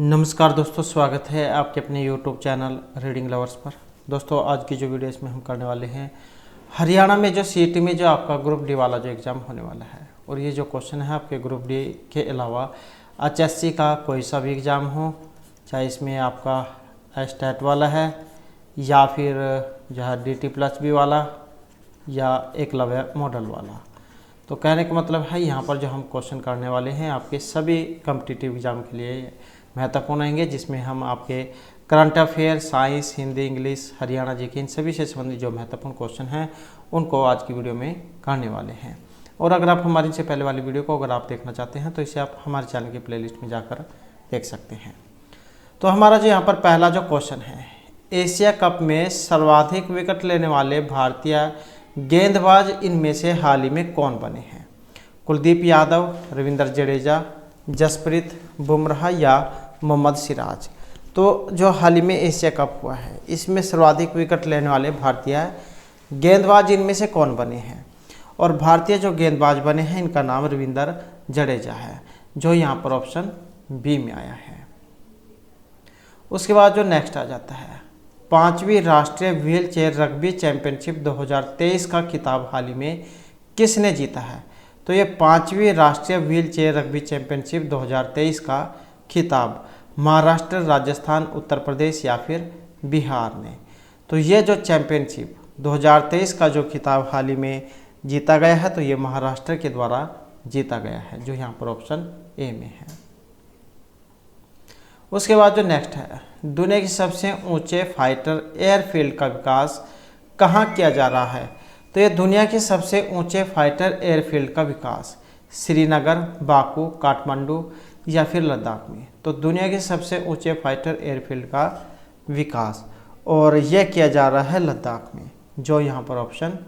नमस्कार दोस्तों, स्वागत है आपके अपने YouTube चैनल रीडिंग लवर्स पर। दोस्तों आज की जो वीडियो इसमें हम करने वाले हैं, हरियाणा में जो सीईटी में जो आपका ग्रुप डी वाला जो एग्ज़ाम होने वाला है, और ये जो क्वेश्चन है आपके ग्रुप डी के अलावा HSC का कोई सा भी एग्ज़ाम हो, चाहे इसमें आपका स्टेट वाला है या फिर जो है DT+B वाला या एकलव्य मॉडल वाला। तो कहने का मतलब है यहाँ पर जो हम क्वेश्चन करने वाले हैं आपके सभी कॉम्पिटिटिव एग्ज़ाम के लिए महत्वपूर्ण रहेंगे, जिसमें हम आपके current affair, science, Hindi, English, Haryana GK इन सभी से संबंधित जो महत्वपूर्ण क्वेश्चन हैं उनको आज की वीडियो में करने वाले हैं। और अगर आप हमारी से पहले वाली वीडियो को अगर आप देखना चाहते हैं तो इसे आप हमारे चैनल की प्लेलिस्ट में जाकर देख सकते हैं। तो हमारा जो यहाँ पर पहला जो क्वेश्चन है, एशिया कप में सर्वाधिक विकेट लेने वाले भारतीय गेंदबाज इनमें से हाल ही में कौन बने हैं? कुलदीप यादव, रविंद्र जडेजा, जसप्रीत बुमराह या मोहम्मद सिराज। तो जो हाल ही में एशिया कप हुआ है इसमें सर्वाधिक विकेट लेने वाले भारतीय गेंदबाज इनमें से कौन बने हैं? और भारतीय जो गेंदबाज बने हैं इनका नाम रविंद्र जडेजा है, जो यहाँ पर ऑप्शन बी में आया है। उसके बाद जो नेक्स्ट आ जाता है, 5वीं राष्ट्रीय व्हील चेयर रग्बी चैंपियनशिप 2023 का खिताब हाल ही में किसने जीता है? तो ये 5वीं राष्ट्रीय व्हील चेयर रग्बी चैंपियनशिप 2023 का खिताब महाराष्ट्र, राजस्थान, उत्तर प्रदेश या फिर बिहार ने। तो ये जो चैंपियनशिप 2023 का जो खिताब हाल ही में जीता गया है तो ये महाराष्ट्र के द्वारा जीता गया है, जो यहाँ पर ऑप्शन ए में है। उसके बाद जो नेक्स्ट है, दुनिया के सबसे ऊंचे फाइटर एयरफील्ड का विकास कहाँ किया जा रहा है? तो ये दुनिया के सबसे ऊंचे फाइटर एयरफील्ड का विकास श्रीनगर, बाकू, काठमांडू या फिर लद्दाख में। तो दुनिया के सबसे ऊंचे फाइटर एयरफील्ड का विकास और यह किया जा रहा है लद्दाख में, जो यहाँ पर ऑप्शन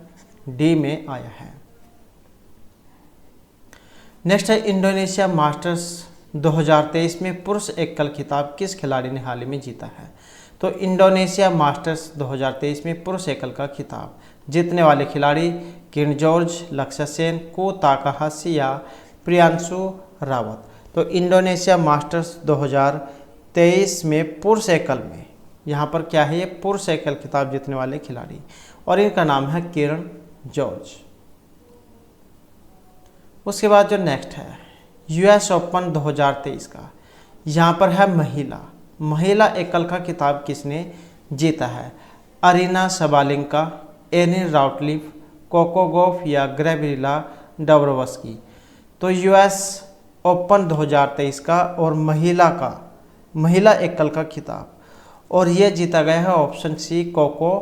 डी में आया है। नेक्स्ट है, इंडोनेशिया मास्टर्स 2023 में पुरुष एकल खिताब किस खिलाड़ी ने हाल ही में जीता है? तो इंडोनेशिया मास्टर्स 2023 में पुरुष एकल का खिताब जीतने वाले खिलाड़ी किरण जॉर्ज, लक्ष्य सेन, को ताकाहाशी या प्रियांशु रावत। तो इंडोनेशिया मास्टर्स 2023 में पुरुष एकल में यहाँ पर क्या है, ये पुरुष एकल खिताब जीतने वाले खिलाड़ी और इनका नाम है किरण जॉर्ज। उसके बाद जो नेक्स्ट है, US ओपन 2023 का, यहाँ पर है महिला एकल का खिताब किसने जीता है? अरीना सबालेंका, एनिन राउटलिफ, कोको गॉफ या गैब्रिएला डाब्रोवस्की। तो US ओपन 2023 का और महिला एकल का खिताब और ये जीता गया है ऑप्शन सी कोको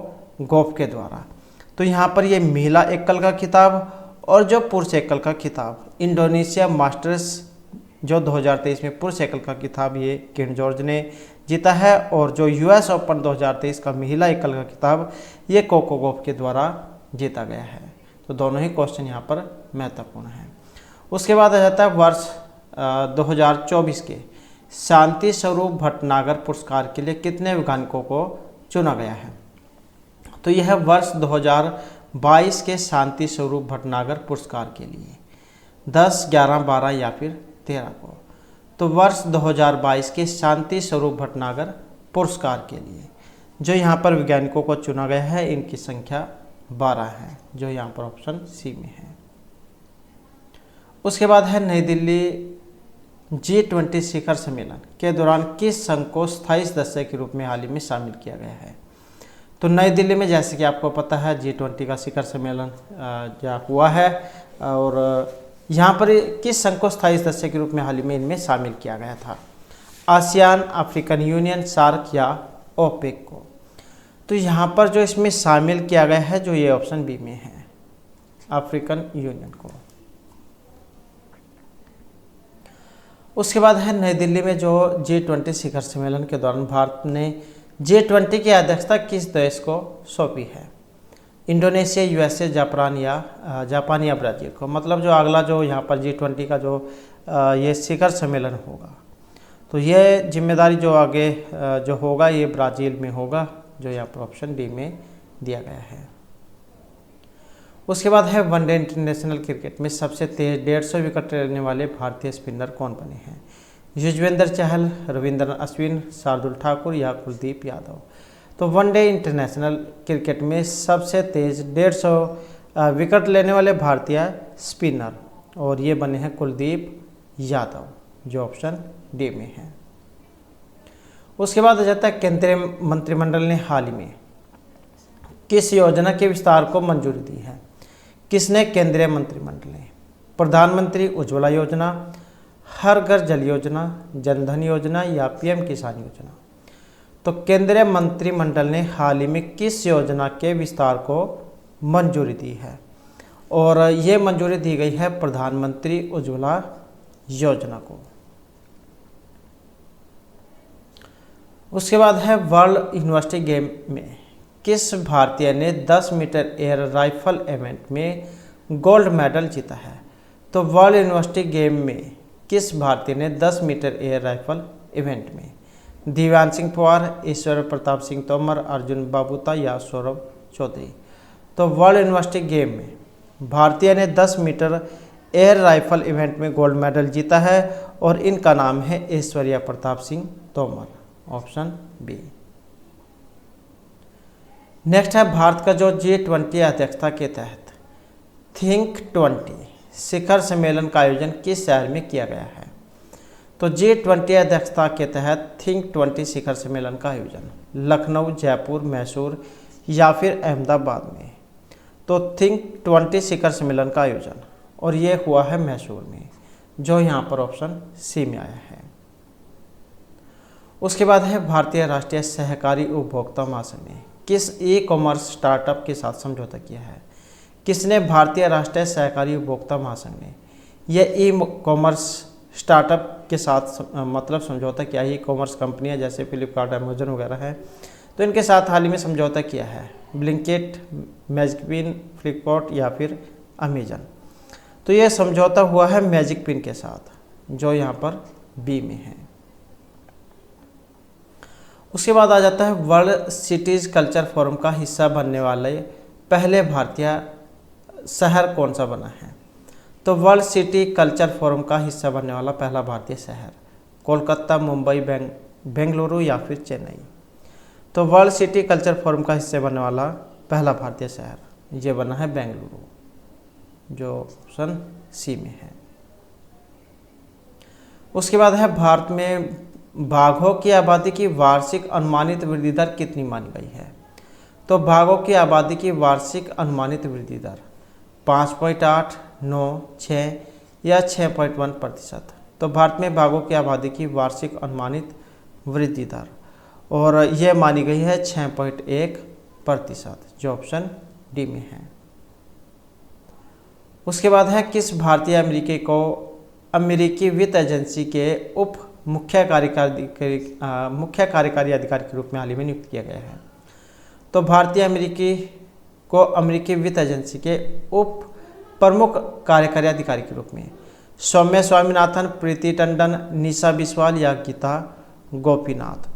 गॉफ के द्वारा। तो यहाँ पर ये महिला एकल का खिताब और जो पुरुष एकल का खिताब इंडोनेशिया मास्टर्स जो 2023 में पुरुष एकल का खिताब ये किरण जॉर्ज ने जीता है, और जो US ओपन 2023 का महिला एकल का खिताब ये कोको गॉफ के द्वारा जीता गया है। तो दोनों ही क्वेश्चन यहाँ पर महत्वपूर्ण हैं। उसके बाद आ जाता है वर्ष 2024 के शांति स्वरूप भटनागर पुरस्कार के लिए कितने वैज्ञानिकों को चुना गया है? तो यह वर्ष 2022 के शांति स्वरूप भटनागर पुरस्कार के लिए 10, 11, 12 या फिर 13 को। तो वर्ष 2022 के शांति स्वरूप भटनागर पुरस्कार के लिए जो यहाँ पर वैज्ञानिकों को चुना गया है इनकी संख्या 12 है, जो यहाँ पर ऑप्शन सी में है। उसके बाद है, नई दिल्ली G20 शिखर सम्मेलन के दौरान किस संघ को स्थायी सदस्य के रूप में हाल ही में शामिल किया गया है? तो नई दिल्ली में जैसे कि आपको पता है G20 का शिखर सम्मेलन जो हुआ है, और यहाँ पर किस संघ को स्थायी सदस्य के रूप में हाल ही में इनमें शामिल किया गया था? आसियान, अफ्रीकन यूनियन, सार्क या ओपेक को। तो यहाँ पर जो इसमें शामिल किया गया है जो ये ऑप्शन बी में है, अफ्रीकन यूनियन को। उसके बाद है, नई दिल्ली में जो G20 शिखर सम्मेलन के दौरान भारत ने G20 की अध्यक्षता किस देश को सौंपी है? इंडोनेशिया, USA, जापान या ब्राज़ील को। मतलब जो अगला जो यहाँ पर G20 का जो ये शिखर सम्मेलन होगा तो ये जिम्मेदारी जो आगे जो होगा ये ब्राज़ील में होगा, जो यहाँ पर ऑप्शन डी में दिया गया है। उसके बाद है, वनडे इंटरनेशनल क्रिकेट में सबसे तेज 150 विकेट लेने वाले भारतीय स्पिनर कौन बने हैं? युजवेंद्र चहल, रविंद्रन अश्विन, शार्दुल ठाकुर या कुलदीप यादव। तो वनडे इंटरनेशनल क्रिकेट में सबसे तेज 150 विकेट लेने वाले भारतीय स्पिनर, और ये बने हैं कुलदीप यादव, जो ऑप्शन डी में है। उसके बाद आ जाता है केंद्रीय मंत्रिमंडल ने हाल ही में किस योजना के विस्तार को मंजूरी दी है। किसने? केंद्रीय मंत्रिमंडल ने। प्रधानमंत्री उज्ज्वला योजना, हर घर जल योजना, जनधन योजना या पीएम किसान योजना। तो केंद्रीय मंत्रिमंडल ने हाल ही में किस योजना के विस्तार को मंजूरी दी है, और ये मंजूरी दी गई है प्रधानमंत्री उज्ज्वला योजना को। उसके बाद है वर्ल्ड यूनिवर्सिटी गेम में किस भारतीय ने 10 मीटर एयर राइफल इवेंट में गोल्ड मेडल जीता है। तो वर्ल्ड यूनिवर्सिटी गेम में किस भारतीय ने 10 मीटर एयर राइफल इवेंट में? दिव्यांश सिंह पवार, ईश्वर प्रताप सिंह तोमर, अर्जुन बाबूता या सौरभ चौधरी। तो वर्ल्ड यूनिवर्सिटी गेम में भारतीय ने 10 मीटर एयर राइफल इवेंट में गोल्ड मेडल जीता है, और इनका नाम है Aishwarya Pratap Singh Tomar, option B. Next है भारत का जो G20 अध्यक्षता के तहत थिंक 20 शिखर सम्मेलन का आयोजन किस शहर में किया गया है। तो G20 अध्यक्षता के तहत थिंक 20 शिखर सम्मेलन का आयोजन लखनऊ, जयपुर, मैसूर या फिर अहमदाबाद में। तो थिंक 20 शिखर सम्मेलन का आयोजन, और ये हुआ है मैसूर में, जो यहाँ पर ऑप्शन सी में आया है। उसके बाद है भारतीय राष्ट्रीय सहकारी उपभोक्ता महासंघ ने किस ई कॉमर्स स्टार्टअप के साथ समझौता किया है। किसने? भारतीय राष्ट्रीय सहकारी उपभोक्ता महासंघ ने यह ई कॉमर्स स्टार्टअप के साथ मतलब समझौता किया है। ई कॉमर्स कंपनियां जैसे फ्लिपकार्ट, अमेजन वगैरह है, तो इनके साथ हाल ही में समझौता किया है। ब्लिंकिट, मैजिकपिन, फ्लिपकार्ट या फिर अमेजन। तो यह समझौता हुआ है मैजिकपिन के साथ, जो यहाँ पर बी में है। उसके बाद आ जाता है वर्ल्ड सिटीज़ कल्चर फोरम का हिस्सा बनने वाले पहले भारतीय शहर कौन सा बना है। तो वर्ल्ड सिटी कल्चर फोरम का हिस्सा बनने वाला पहला भारतीय शहर कोलकाता, मुंबई, बेंगलुरु या फिर चेन्नई। तो वर्ल्ड सिटी कल्चर फोरम का हिस्सा बनने वाला पहला भारतीय शहर ये बना है बेंगलुरु, जो ऑप्शन सी में है। उसके बाद है भारत में बाघों की आबादी की वार्षिक अनुमानित वृद्धि दर कितनी मानी गई है। तो बाघों की आबादी की वार्षिक अनुमानित वृद्धि दर 5.8, 9, 6 या 6.1%। तो भारत में बाघों की आबादी की वार्षिक अनुमानित वृद्धि दर, और यह मानी गई है 6.1%, जो ऑप्शन डी में है। उसके बाद है किस भारतीय अमेरिकी को अमेरिकी वित्त एजेंसी के उप मुख्य कार्यकारी अधिकारी के रूप में हाल ही में नियुक्त किया गया है। तो भारतीय अमेरिकी को अमेरिकी वित्त एजेंसी के उप प्रमुख कार्यकारी अधिकारी के रूप में सौम्या स्वामीनाथन, प्रीति टंडन, निशा बिस्वाल या गीता गोपीनाथ।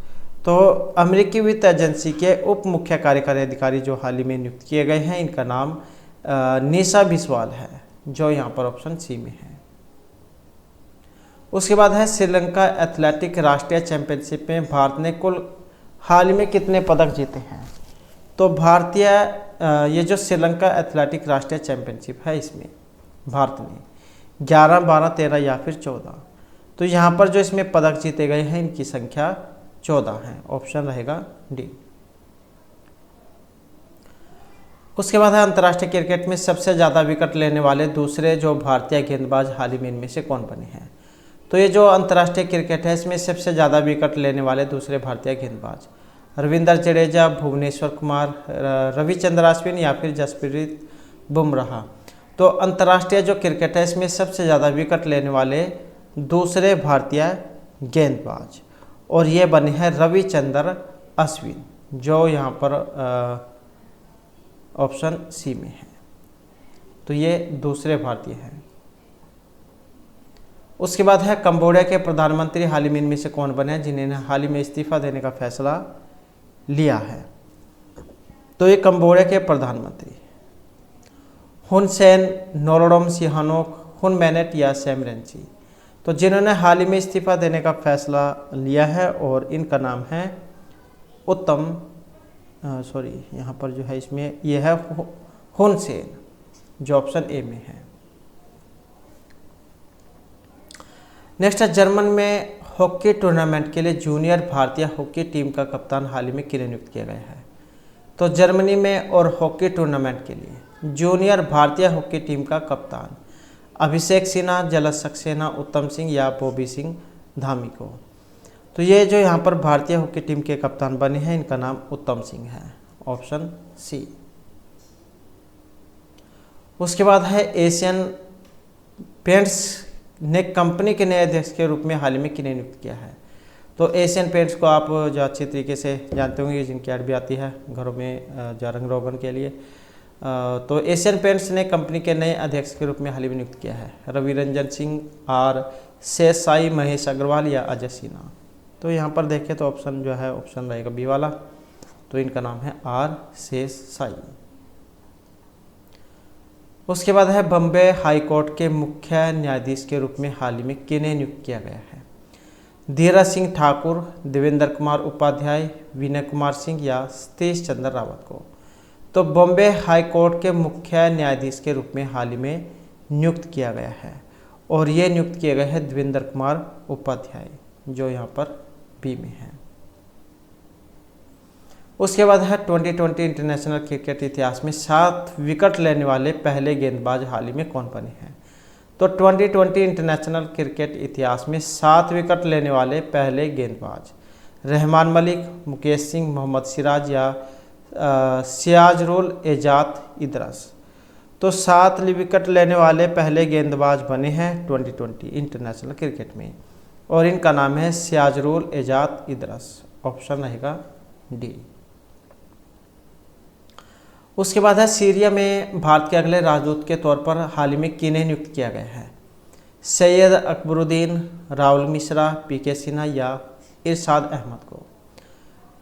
तो अमेरिकी वित्त एजेंसी के उप मुख्य कार्यकारी अधिकारी जो हाल ही में नियुक्त किए गए हैं, इनका नाम निशा बिस्वाल है, जो यहाँ पर ऑप्शन सी में है। उसके बाद है श्रीलंका एथलेटिक राष्ट्रीय चैंपियनशिप में भारत ने कुल हाल ही में कितने पदक जीते हैं। तो भारतीय ये जो श्रीलंका एथलेटिक राष्ट्रीय चैंपियनशिप है, इसमें भारत ने 11, 12, 13 या फिर 14। तो यहाँ पर जो इसमें पदक जीते गए हैं, इनकी संख्या 14 है, ऑप्शन रहेगा डी। उसके बाद है अंतर्राष्ट्रीय क्रिकेट में सबसे ज़्यादा विकेट लेने वाले दूसरे जो भारतीय गेंदबाज हाल ही में इनमें से कौन बने हैं। तो ये जो अंतर्राष्ट्रीय क्रिकेट है, इसमें सबसे ज़्यादा विकेट लेने वाले दूसरे भारतीय गेंदबाज रविंद्र जडेजा, भुवनेश्वर कुमार, रविचंद्र अश्विन या फिर जसप्रीत बुमराह। तो अंतर्राष्ट्रीय जो क्रिकेट है, इसमें सबसे ज़्यादा विकेट लेने वाले दूसरे भारतीय गेंदबाज, और ये बने हैं रविचंद्र अश्विन, जो यहाँ पर ऑप्शन सी में है। तो ये दूसरे भारतीय हैं। उसके बाद है कंबोडिया के प्रधानमंत्री हाल ही में इनमें से कौन बने हैं जिन्होंने हाल ही में इस्तीफा देने का फैसला लिया है। तो ये कंबोडिया के प्रधानमंत्री हुन सेन, नोरोडोम सिहानोक, हुन मैनेट या सैम रेंची। तो जिन्होंने हाल ही में इस्तीफा देने का फैसला लिया है और इनका नाम है उत्तम यहाँ पर जो है इसमें ये है हुन सेन, जो ऑप्शन ए में है। नेक्स्ट है, जर्मन में हॉकी टूर्नामेंट के लिए जूनियर भारतीय हॉकी टीम का कप्तान हाल ही में किन्हें नियुक्त किया गया है? तो जर्मनी में और हॉकी टूर्नामेंट के लिए जूनियर भारतीय हॉकी टीम का कप्तान अभिषेक सिन्हा, जलज सक्सेना, उत्तम सिंह या बॉबी सिंह धामी को। तो ये जो यहाँ पर भारतीय हॉकी टीम के कप्तान बने हैं, इनका नाम उत्तम सिंह है, ऑप्शन सी। उसके बाद है, एशियन पेंट्स ने कंपनी के नए अध्यक्ष के रूप में हाल ही में किन्हें नियुक्त किया है? तो एशियन पेंट्स को आप जो अच्छी तरीके से जानते होंगे, जिनकी ऐड भी आती है घरों में जो रंग रोगन के लिए। तो एशियन पेंट्स ने कंपनी के नए अध्यक्ष के रूप में हाल ही में नियुक्त किया है रवि रंजन सिंह, आर शेषसाई, महेश अग्रवाल या अजय सिन्हा। तो यहाँ पर देखें तो ऑप्शन जो है ऑप्शन रहेगा बी वाला, तो इनका नाम है आर शेषसाई। उसके बाद है, बम्बे हाई कोर्ट के मुख्य न्यायाधीश के रूप में हाल ही में किन्हें नियुक्त किया गया है? धीरज सिंह ठाकुर, देवेंद्र कुमार उपाध्याय, विनय कुमार सिंह या सतीश चंद्र रावत को। तो बॉम्बे हाई कोर्ट के मुख्य न्यायाधीश के रूप में हाल ही में नियुक्त किया गया है और ये नियुक्त किए गए हैं देवेंद्र कुमार उपाध्याय, जो यहाँ पर बी में है। उसके बाद है, 2020 इंटरनेशनल क्रिकेट इतिहास में 7 विकेट लेने वाले पहले गेंदबाज हाल ही में कौन बने हैं? तो 2020 इंटरनेशनल क्रिकेट इतिहास में 7 विकेट लेने वाले पहले गेंदबाज रहमान मलिक, मुकेश सिंह, मोहम्मद सिराज या सियाजुल एजाज इदरस। तो 7 विकेट लेने वाले पहले गेंदबाज बने हैं 2020 इंटरनेशनल क्रिकेट में और इनका नाम है सियाजुल एजाज इदरस, ऑप्शन रहेगा डी। उसके बाद है, सीरिया में भारत के अगले राजदूत के तौर पर हाल ही में किन्हें नियुक्त किया गया है? सैयद अकबरुद्दीन, राहुल मिश्रा, पीके सिन्हा या इरशाद अहमद को।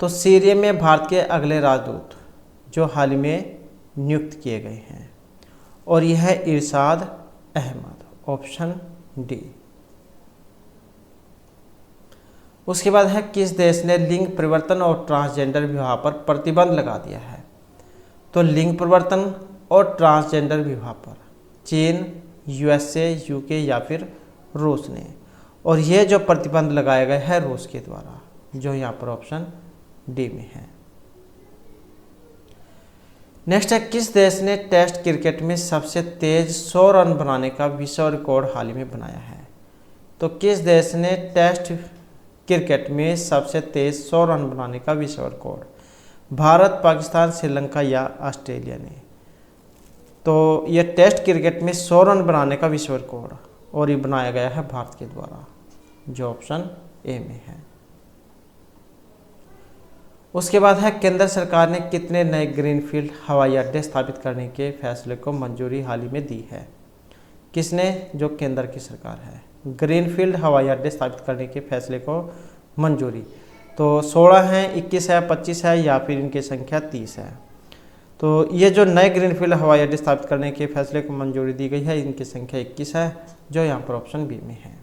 तो सीरिया में भारत के अगले राजदूत जो हाल ही में नियुक्त किए गए हैं और यह है इरशाद अहमद, ऑप्शन डी। उसके बाद है, किस देश ने लिंग परिवर्तन और ट्रांसजेंडर विवाह पर प्रतिबंध लगा दिया है? तो लिंग परिवर्तन और ट्रांसजेंडर विवाह पर चीन, यूएसए, यूके या फिर रूस ने, और यह जो प्रतिबंध लगाया गया है रूस के द्वारा, जो यहाँ पर ऑप्शन डी में है। नेक्स्ट है, किस देश ने टेस्ट क्रिकेट में सबसे तेज 100 रन बनाने का विश्व रिकॉर्ड हाल ही में बनाया है? तो किस देश ने टेस्ट क्रिकेट में सबसे तेज 100 रन बनाने का विश्व रिकॉर्ड? भारत, पाकिस्तान, श्रीलंका या ऑस्ट्रेलिया ने। तो ये टेस्ट क्रिकेट में 100 रन बनाने का विश्व रिकॉर्ड और ये बनाया गया है भारत के द्वारा, जो ऑप्शन ए में है। उसके बाद है, केंद्र सरकार ने कितने नए ग्रीनफील्ड हवाई अड्डे स्थापित करने के फैसले को मंजूरी हाल ही में दी है? किसने? जो केंद्र की सरकार है, ग्रीनफील्ड हवाई अड्डे स्थापित करने के फैसले को मंजूरी। तो 16 हैं, 21 है, 25 है या फिर इनकी संख्या 30 है। तो ये जो नए ग्रीनफील्ड हवाई अड्डे स्थापित करने के फैसले को मंजूरी दी गई है, इनकी संख्या 21 है, जो यहाँ पर ऑप्शन बी में है।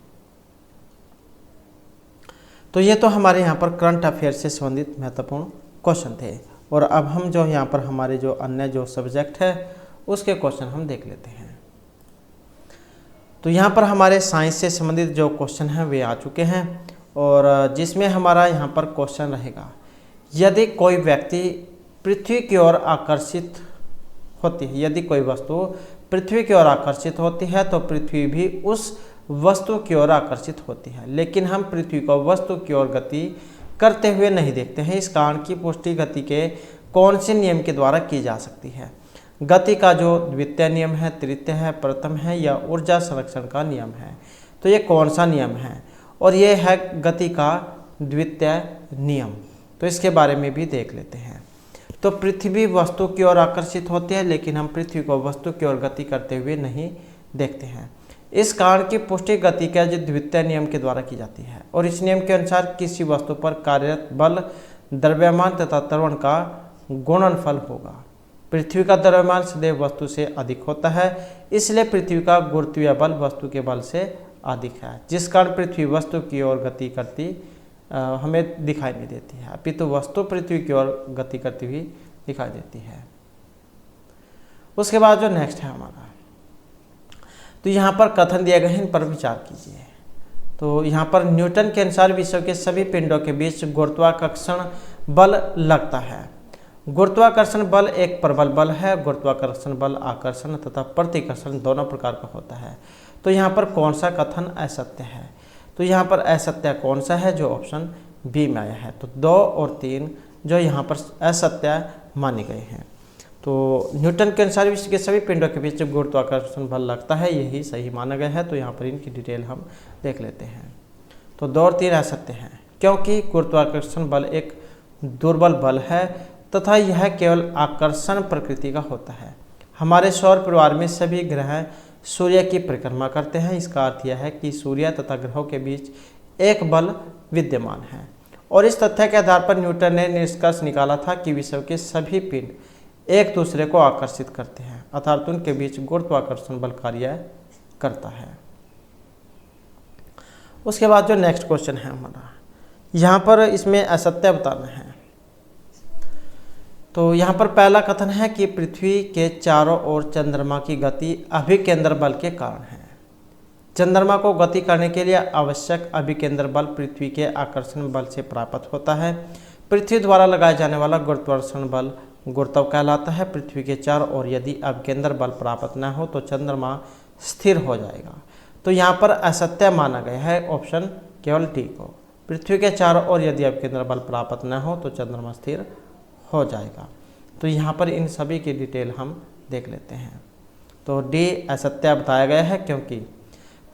तो ये तो हमारे यहाँ पर करंट अफेयर से संबंधित महत्वपूर्ण क्वेश्चन थे और अब हम जो यहाँ पर हमारे जो अन्य जो सब्जेक्ट है उसके क्वेश्चन हम देख लेते हैं। तो यहाँ पर हमारे साइंस से संबंधित जो क्वेश्चन हैं वे आ चुके हैं और जिसमें हमारा यहाँ पर क्वेश्चन रहेगा, यदि कोई व्यक्ति पृथ्वी की ओर आकर्षित होती है, यदि कोई वस्तु पृथ्वी की ओर आकर्षित होती है तो पृथ्वी भी उस वस्तु की ओर आकर्षित होती है, लेकिन हम पृथ्वी को वस्तु की ओर गति करते हुए नहीं देखते हैं। इस कारण की पुष्टि गति के कौन से नियम के द्वारा की जा सकती है? गति का जो द्वितीय नियम है, तृतीय है, प्रथम है या ऊर्जा संरक्षण का नियम है? तो ये कौन सा नियम है? और ये है गति का द्वितीय नियम। तो इसके बारे में भी देख लेते हैं। तो पृथ्वी वस्तु की ओर आकर्षित होती है, लेकिन हम पृथ्वी को वस्तु की ओर गति करते हुए नहीं देखते हैं। इस कारण की पुष्टि गति के द्वितीय नियम के द्वारा की जाती है और इस नियम के अनुसार किसी वस्तु पर कार्यरत बल द्रव्यमान तथा त्वरण का गुणनफल होगा। पृथ्वी का द्रव्यमान सदैव वस्तु से अधिक होता है, इसलिए पृथ्वी का गुरुत्वीय बल वस्तु के बल से अधिक है, जिस कारण पृथ्वी वस्तु की ओर गति करती हमें दिखाई नहीं देती है, अपितु वस्तु पृथ्वी की ओर गति करती हुई दिखाई देती है। उसके बाद जो नेक्स्ट है हमारा, तो यहाँ पर कथन दिए गए हैं, इन पर विचार कीजिए। तो यहाँ पर न्यूटन के अनुसार विश्व के सभी पिंडों के बीच गुरुत्वाकर्षण बल लगता है। गुरुत्वाकर्षण बल एक प्रबल बल है। गुरुत्वाकर्षण बल आकर्षण तथा प्रतिकर्षण दोनों प्रकार का होता है। तो यहाँ पर कौन सा कथन असत्य है? तो यहाँ पर असत्य कौन सा है? जो ऑप्शन बी में आया है। तो 2 और 3 जो यहाँ पर असत्य माने गए हैं। तो न्यूटन के अनुसार विश्व के सभी पिंडों के बीच गुरुत्वाकर्षण बल लगता है, यही सही माना गया है। तो यहाँ पर इनकी डिटेल हम देख लेते हैं। तो 2 और 3 असत्य हैं, क्योंकि गुरुत्वाकर्षण बल एक दुर्बल बल है तथा यह केवल आकर्षण प्रकृति का होता है। हमारे सौर परिवार में सभी ग्रह सूर्य की परिक्रमा करते हैं। इसका अर्थ यह है कि सूर्य तथा ग्रहों के बीच एक बल विद्यमान है। और इस तथ्य के आधार पर न्यूटन ने निष्कर्ष निकाला था कि विश्व के सभी पिंड एक दूसरे को आकर्षित करते हैं, अर्थात उनके बीच गुरुत्वाकर्षण बल कार्य करता है। उसके बाद जो नेक्स्ट क्वेश्चन है हमारा, यहाँ पर इसमें असत्य बताना है। तो यहाँ पर पहला कथन है कि पृथ्वी के चारों ओर चंद्रमा की गति अभिकेंद्र बल के कारण है। चंद्रमा को गति करने के लिए आवश्यक अभिकेंद्र बल पृथ्वी के आकर्षण बल से प्राप्त होता है। पृथ्वी द्वारा लगाए जाने वाला गुरुत्वाकर्षण बल गुरुत्व कहलाता है। पृथ्वी के चारों ओर यदि अभिकेंद्र बल प्राप्त न हो तो चंद्रमा स्थिर हो जाएगा। तो यहाँ पर असत्य माना गया है ऑप्शन केवल डी को। पृथ्वी के चारों ओर यदि अभिकेंद्र बल प्राप्त न हो तो चंद्रमा स्थिर हो जाएगा। तो यहाँ पर इन सभी की डिटेल हम देख लेते हैं। तो डी असत्य बताया गया है, क्योंकि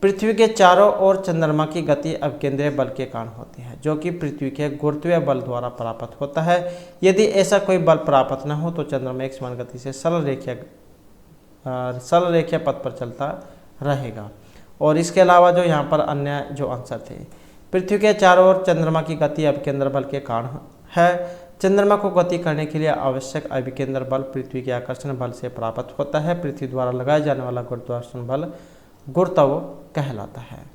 पृथ्वी के चारों ओर चंद्रमा की गति अभिकेंद्रीय बल के कारण होती है, जो कि पृथ्वी के गुरुत्वीय बल द्वारा प्राप्त होता है। यदि ऐसा कोई बल प्राप्त न हो तो चंद्रमा एक समान गति से सरल रेखीय पथ पर चलता रहेगा। और इसके अलावा जो यहाँ पर अन्य जो आंसर थे, पृथ्वी के चारों ओर चंद्रमा की गति अभिकेंद्र बल के कारण है। चंद्रमा को गति करने के लिए आवश्यक अभिकेंद्र बल पृथ्वी के आकर्षण बल से प्राप्त होता है। पृथ्वी द्वारा लगाए जाने वाला गुरुत्वाकर्षण बल गुरुत्व कहलाता है।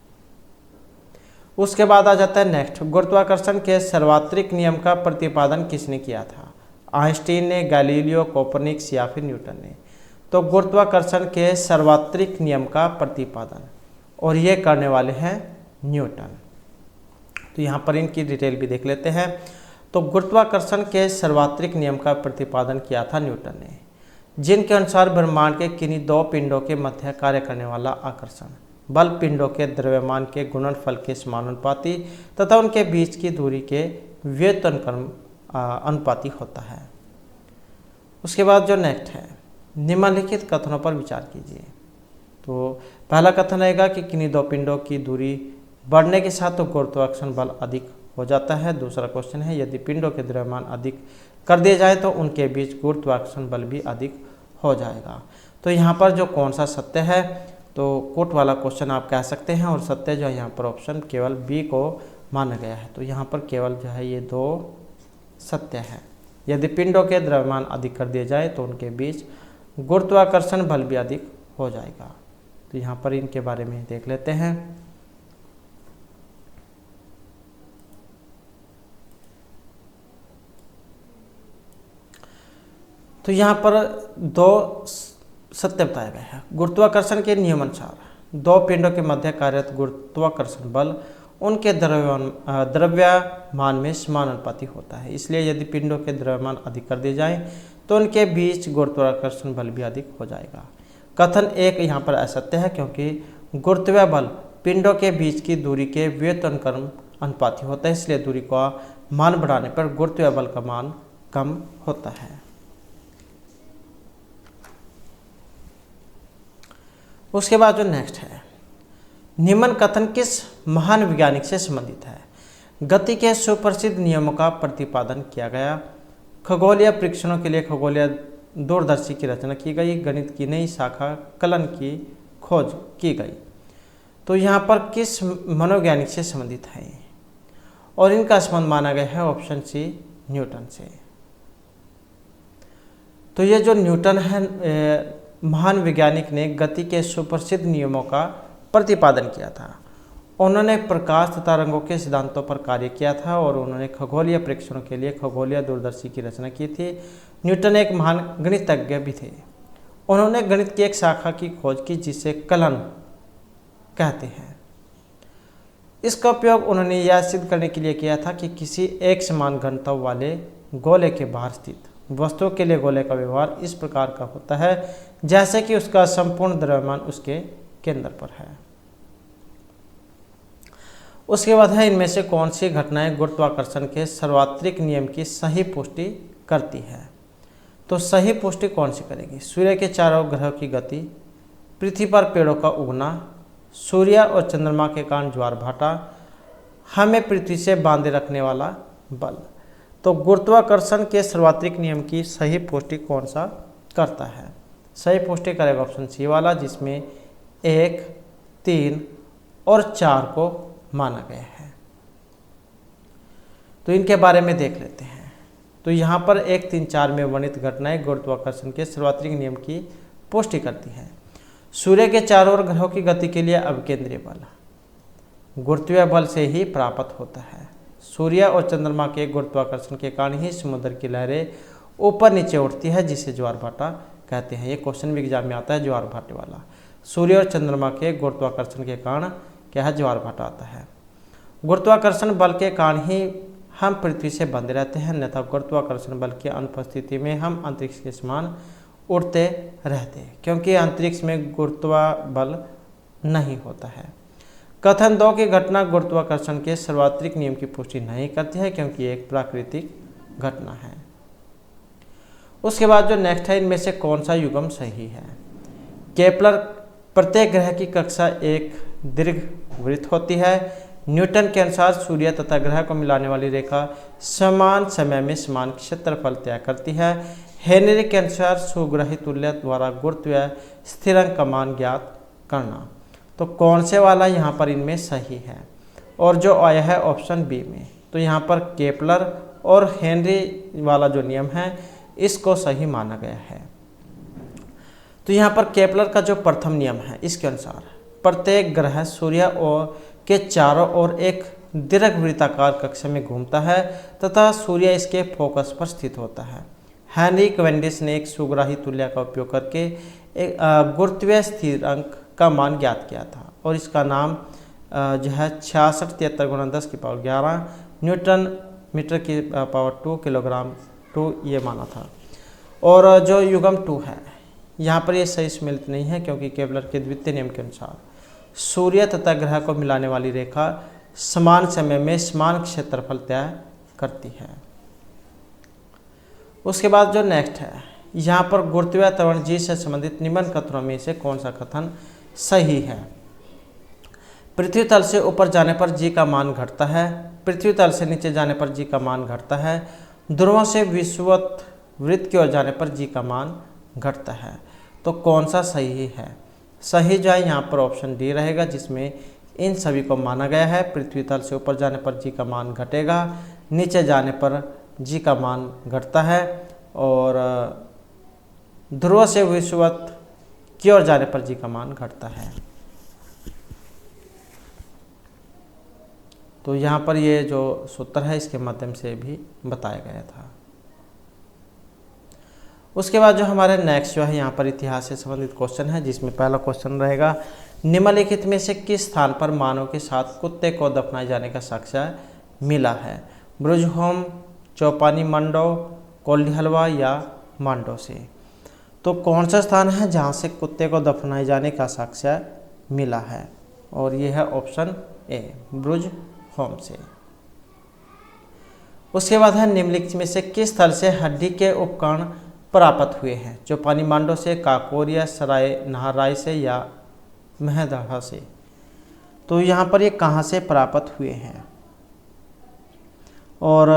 उसके बाद आ जाता है नेक्स्ट, गुरुत्वाकर्षण के सार्वत्रिक नियम का प्रतिपादन किसने किया था? आइंस्टीन ने, गैलीलियो, कोपरनिकस या फिर न्यूटन ने? तो गुरुत्वाकर्षण के सार्वत्रिक नियम का प्रतिपादन, और ये करने वाले हैं न्यूटन। तो यहाँ पर इनकी डिटेल भी देख लेते हैं। तो गुरुत्वाकर्षण के सार्वत्रिक नियम का प्रतिपादन किया था न्यूटन ने, जिनके अनुसार ब्रह्मांड के किन्हीं 2 पिंडों के मध्य कार्य करने वाला आकर्षण बल पिंडों के द्रव्यमान के गुणनफल के समानुपाती तथा उनके बीच की दूरी के व्युत्क्रम अनुपाती होता है। उसके बाद जो नेक्स्ट है, निम्नलिखित कथनों पर विचार कीजिए। तो पहला कथन रहेगा कि किन्हीं 2 पिंडों की दूरी बढ़ने के साथ तो गुरुत्वाकर्षण बल अधिक हो जाता है। दूसरा क्वेश्चन है, यदि पिंडों के द्रव्यमान अधिक कर दिए जाए तो उनके बीच गुरुत्वाकर्षण बल भी अधिक हो जाएगा। तो यहाँ पर जो कौन सा सत्य है, तो कोट वाला क्वेश्चन आप कह सकते हैं, और सत्य जो है यहाँ पर ऑप्शन केवल बी को माना गया है। तो यहाँ पर केवल जो है ये 2 सत्य है। यदि पिंडों के द्रव्यमान अधिक कर दिए जाए तो उनके बीच गुरुत्वाकर्षण बल भी अधिक हो जाएगा। तो यहाँ पर इनके बारे में देख लेते हैं। तो यहाँ पर 2 सत्य बताया गया है। गुरुत्वाकर्षण के नियमानुसार 2 पिंडों के मध्य कार्यरत गुरुत्वाकर्षण बल उनके द्रव्यमान में समानुपाती होता है। इसलिए यदि पिंडों के द्रव्यमान अधिक कर दिए जाएं तो उनके बीच गुरुत्वाकर्षण बल भी अधिक हो जाएगा। कथन 1 यहाँ पर असत्य है, क्योंकि गुरुत्वीय बल पिंडों के बीच की दूरी के व्युत्क्रम अनुपाती होता है। इसलिए दूरी का मान बढ़ाने पर गुरुत्वीय बल का मान कम होता है। उसके बाद जो नेक्स्ट है, निम्न कथन किस महान वैज्ञानिक से संबंधित है? गति के सुप्रसिद्ध नियमों का प्रतिपादन किया गया। खगोलीय परीक्षणों के लिए खगोलीय दूरदर्शी की रचना की गई। गणित की नई शाखा कलन की खोज की गई। तो यहाँ पर किस मनोवैज्ञानिक से संबंधित है? और इनका संबंध माना गया है ऑप्शन सी, न्यूटन से। तो ये जो न्यूटन है, महान वैज्ञानिक ने गति के सुप्रसिद्ध नियमों का प्रतिपादन किया था। उन्होंने प्रकाश तथा रंगों के सिद्धांतों पर कार्य किया था और उन्होंने खगोलीय परीक्षणों के लिए खगोलीय दूरदर्शी की रचना की थी। न्यूटन एक महान गणितज्ञ भी थे। उन्होंने गणित की एक शाखा की खोज की जिसे कलन कहते हैं। इसका उपयोग उन्होंने यह सिद्ध करने के लिए किया था कि किसी एक समान घनत्व वाले गोले के बाहर स्थित वस्तुओं के लिए गोले का व्यवहार इस प्रकार का होता है जैसे कि उसका संपूर्ण द्रव्यमान उसके केंद्र पर है। उसके बाद है इनमें से कौन सी घटनाएं गुरुत्वाकर्षण के सार्वत्रिक नियम की सही पुष्टि करती है। तो सही पुष्टि कौन सी करेगी? सूर्य के चारों ग्रहों की गति, पृथ्वी पर पेड़ों का उगना, सूर्य और चंद्रमा के कारण ज्वार भाटा, हमें पृथ्वी से बांधे रखने वाला बल। तो गुरुत्वाकर्षण के सार्वत्रिक नियम की सही पुष्टि कौन सा करता है? सही पुष्टि करेगा ऑप्शन सी वाला, जिसमें 1, 3 और 4 को माना गया है। तो इनके बारे में देख लेते हैं। तो यहाँ पर 1, 3, 4 में वर्णित घटनाएं गुरुत्वाकर्षण के सार्वत्रिक नियम की पुष्टि करती है। सूर्य के चारों ओर ग्रहों की गति के लिए अभिकेंद्रीय बल गुरुत्वीय बल से ही प्राप्त होता है। सूर्य और चंद्रमा के गुरुत्वाकर्षण के कारण ही समुद्र की लहरें ऊपर नीचे उठती है, जिसे ज्वार भाटा कहते हैं। ये क्वेश्चन भी एग्जाम में आता है, ज्वार भाटे वाला। सूर्य और चंद्रमा के गुरुत्वाकर्षण के कारण क्या है? ज्वार भाटा आता है। गुरुत्वाकर्षण बल के कारण ही हम पृथ्वी से बंधे रहते हैं, अन्यथा गुरुत्वाकर्षण बल की अनुपस्थिति में हम अंतरिक्ष के समान उड़ते रहते, क्योंकि अंतरिक्ष में गुरुत्वाबल नहीं होता है। कथन 2 की घटना गुरुत्वाकर्षण के सार्वत्रिक नियम की पुष्टि नहीं करती है, क्योंकि एक प्राकृतिक घटना है। उसके बाद जो नेक्स्ट है, इनमें से कौन सा युग्म सही है? केपलर प्रत्येक ग्रह की कक्षा एक दीर्घवृत्त होती है। न्यूटन के अनुसार सूर्य तथा ग्रह को मिलाने वाली रेखा समान समय में समान क्षेत्रफल तय करती है। हेनरी के अनुसार सुग्राही तुल्य द्वारा गुरुत्वीय स्थिरांक का मान ज्ञात करना। तो कौन से वाला यहाँ पर इनमें सही है? और जो आया है ऑप्शन बी में, तो यहाँ पर केपलर और हेनरी वाला जो नियम है इसको सही माना गया है। तो यहाँ पर केपलर का जो प्रथम नियम है, इसके अनुसार प्रत्येक ग्रह सूर्य और के चारों ओर एक दीर्घवृत्ताकार कक्षा में घूमता है तथा सूर्य इसके फोकस पर स्थित होता है। हेनरी कैवेंडिश ने एक सुग्राही तुल्य का उपयोग करके एक गुरुत्वीय स्थिरांक का मान ज्ञात किया था और इसका नाम जो है 6673 × 10⁻11 न्यूटन मीटर की पावर 2 किलोग्राम 2 ये माना था। और जो युग्म 2 है, यहाँ पर ये सही सम्मिलित नहीं है, क्योंकि केपलर के द्वितीय नियम के अनुसार सूर्य तथा ग्रह को मिलाने वाली रेखा समान समय में समान क्षेत्रफल तय करती है। उसके बाद जो नेक्स्ट है, यहाँ पर गुरुत्वीय त्वरण जी से संबंधित निम्न कथनों में से कौन सा कथन सही है? पृथ्वी तल से ऊपर जाने पर जी का मान घटता है, पृथ्वी तल से नीचे जाने पर जी का मान घटता है, ध्रुवों से विषुवत वृत्त की ओर जाने पर जी का मान घटता है। तो कौन सा सही है? सही जो है यहाँ पर ऑप्शन डी रहेगा, जिसमें इन सभी को माना गया है। पृथ्वी तल से ऊपर जाने पर जी का मान घटेगा, नीचे जाने पर जी का मान घटता है और ध्रुव से विषुवत की ओर जाने पर जी का मान घटता है। तो यहाँ पर ये जो सूत्र है इसके माध्यम से भी बताया गया था। उसके बाद जो हमारे नेक्स्ट जो है यहाँ पर इतिहास से संबंधित क्वेश्चन है, जिसमें पहला क्वेश्चन रहेगा, निम्नलिखित में से किस स्थान पर मानव के साथ कुत्ते को दफनाए जाने का साक्ष्य मिला है? ब्रुजहोम, चौपानी मंडो, कोल्डी हलवा या मांडो से? तो कौन सा स्थान है जहाँ से कुत्ते को दफनाए जाने का साक्ष्य मिला है? और ये है ऑप्शन ए, ब्रुज होम से। उसके बाद है निम्नलिखित में से किस स्थल से हड्डी के उपकरण प्राप्त हुए हैं? चौपानी मांडो से, काकोर या सराय नहराई से या महदहा से? तो यहाँ पर ये कहाँ से प्राप्त हुए हैं? और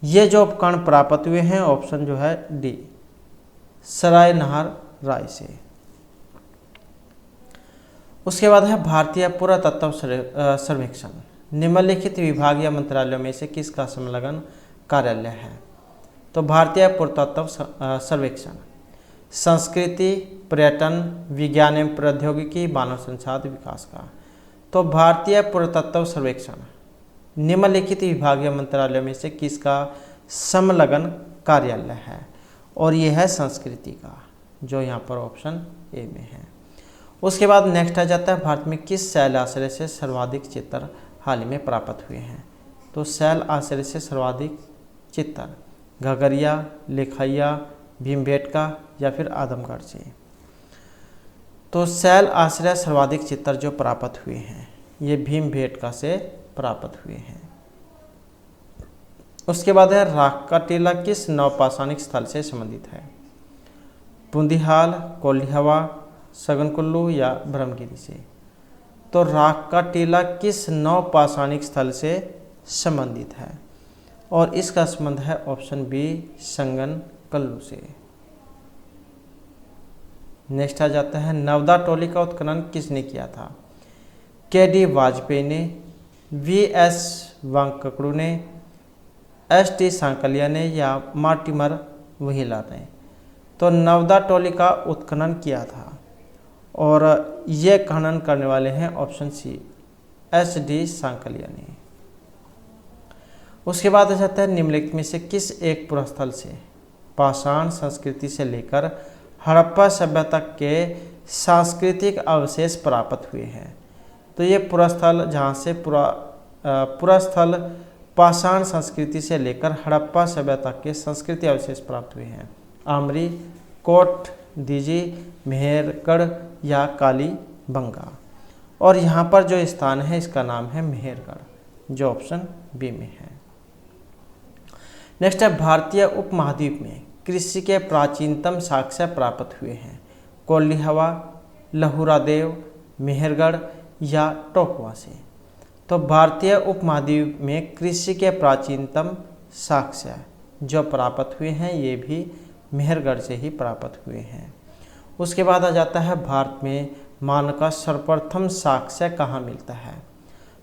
ये जो उपकरण प्राप्त हुए हैं ऑप्शन जो है डी, सराय नहराई से। उसके बाद है भारतीय पुरातत्व सर्वेक्षण निम्नलिखित विभाग या मंत्रालयों में से किसका संलग्न कार्यालय है? तो भारतीय पुरातत्व सर्वेक्षण संस्कृति, पर्यटन, विज्ञान एवं प्रौद्योगिकी, मानव संसाधन विकास का। तो भारतीय पुरातत्व सर्वेक्षण निम्नलिखित विभागीय मंत्रालयों में से किसका संलग्न कार्यालय है? और यह है संस्कृति का, जो यहाँ पर ऑप्शन ए में है। उसके बाद नेक्स्ट आ जाता है, भारत में किस शैल आश्रय से सर्वाधिक चित्र हाल ही में प्राप्त हुए हैं? तो शैल आश्रय से सर्वाधिक चित्र घगरिया, लेखैया, भीमबेटका या फिर आदमगढ़ से। तो शैल आश्रय सर्वाधिक चित्र जो प्राप्त हुए हैं ये भीमबेटका से प्राप्त हुए हैं। उसके बाद है, राख का टीला किस नवपाषाणिक स्थल से संबंधित है? बूंदीहाल, कोल्हिहवा, सगनकुल्लू या ब्रह्मगिरी से। तो राख का टीला किस नवपाषाणिक स्थल से संबंधित है? और इसका संबंध है ऑप्शन बी, संगनकल्लू से। नेक्स्ट आ जाता है, नवदा टोली का उत्खनन किसने किया था? के.डी. वाजपेयी ने, वी.एस. वांककड़ू ने, एस.टी. सांकलिया ने या मार्टिमर वहीला ने। तो नवदा टोली का उत्खनन किया था और ये खनन करने वाले हैं ऑप्शन सी, एस.डी. सांकलिया ने। उसके बाद आ जाता है, निम्नलिखित में से किस एक पुरास्थल से पाषाण संस्कृति से लेकर हड़प्पा सभ्यता के सांस्कृतिक अवशेष प्राप्त हुए हैं? तो ये पुरास्थल जहाँ से पुरास्थल पाषाण संस्कृति से लेकर हड़प्पा सभ्यता के संस्कृति अवशेष प्राप्त हुए हैं। आमरी, कोट दीजी, मेहरगढ़ या कालीबंगा। और यहाँ पर जो स्थान है इसका नाम है मेहरगढ़, जो ऑप्शन बी में है। नेक्स्ट है, भारतीय उपमहाद्वीप में कृषि के प्राचीनतम साक्ष्य प्राप्त हुए हैं? कोल्हिहवा, लहुरादेव, मेहरगढ़ या टोकवा से। तो भारतीय उपमहाद्वीप में कृषि के प्राचीनतम साक्ष्य जो प्राप्त हुए हैं ये भी मेहरगढ़ से ही प्राप्त हुए हैं। उसके बाद आ जाता है, भारत में मानव का सर्वप्रथम साक्ष्य कहाँ मिलता है?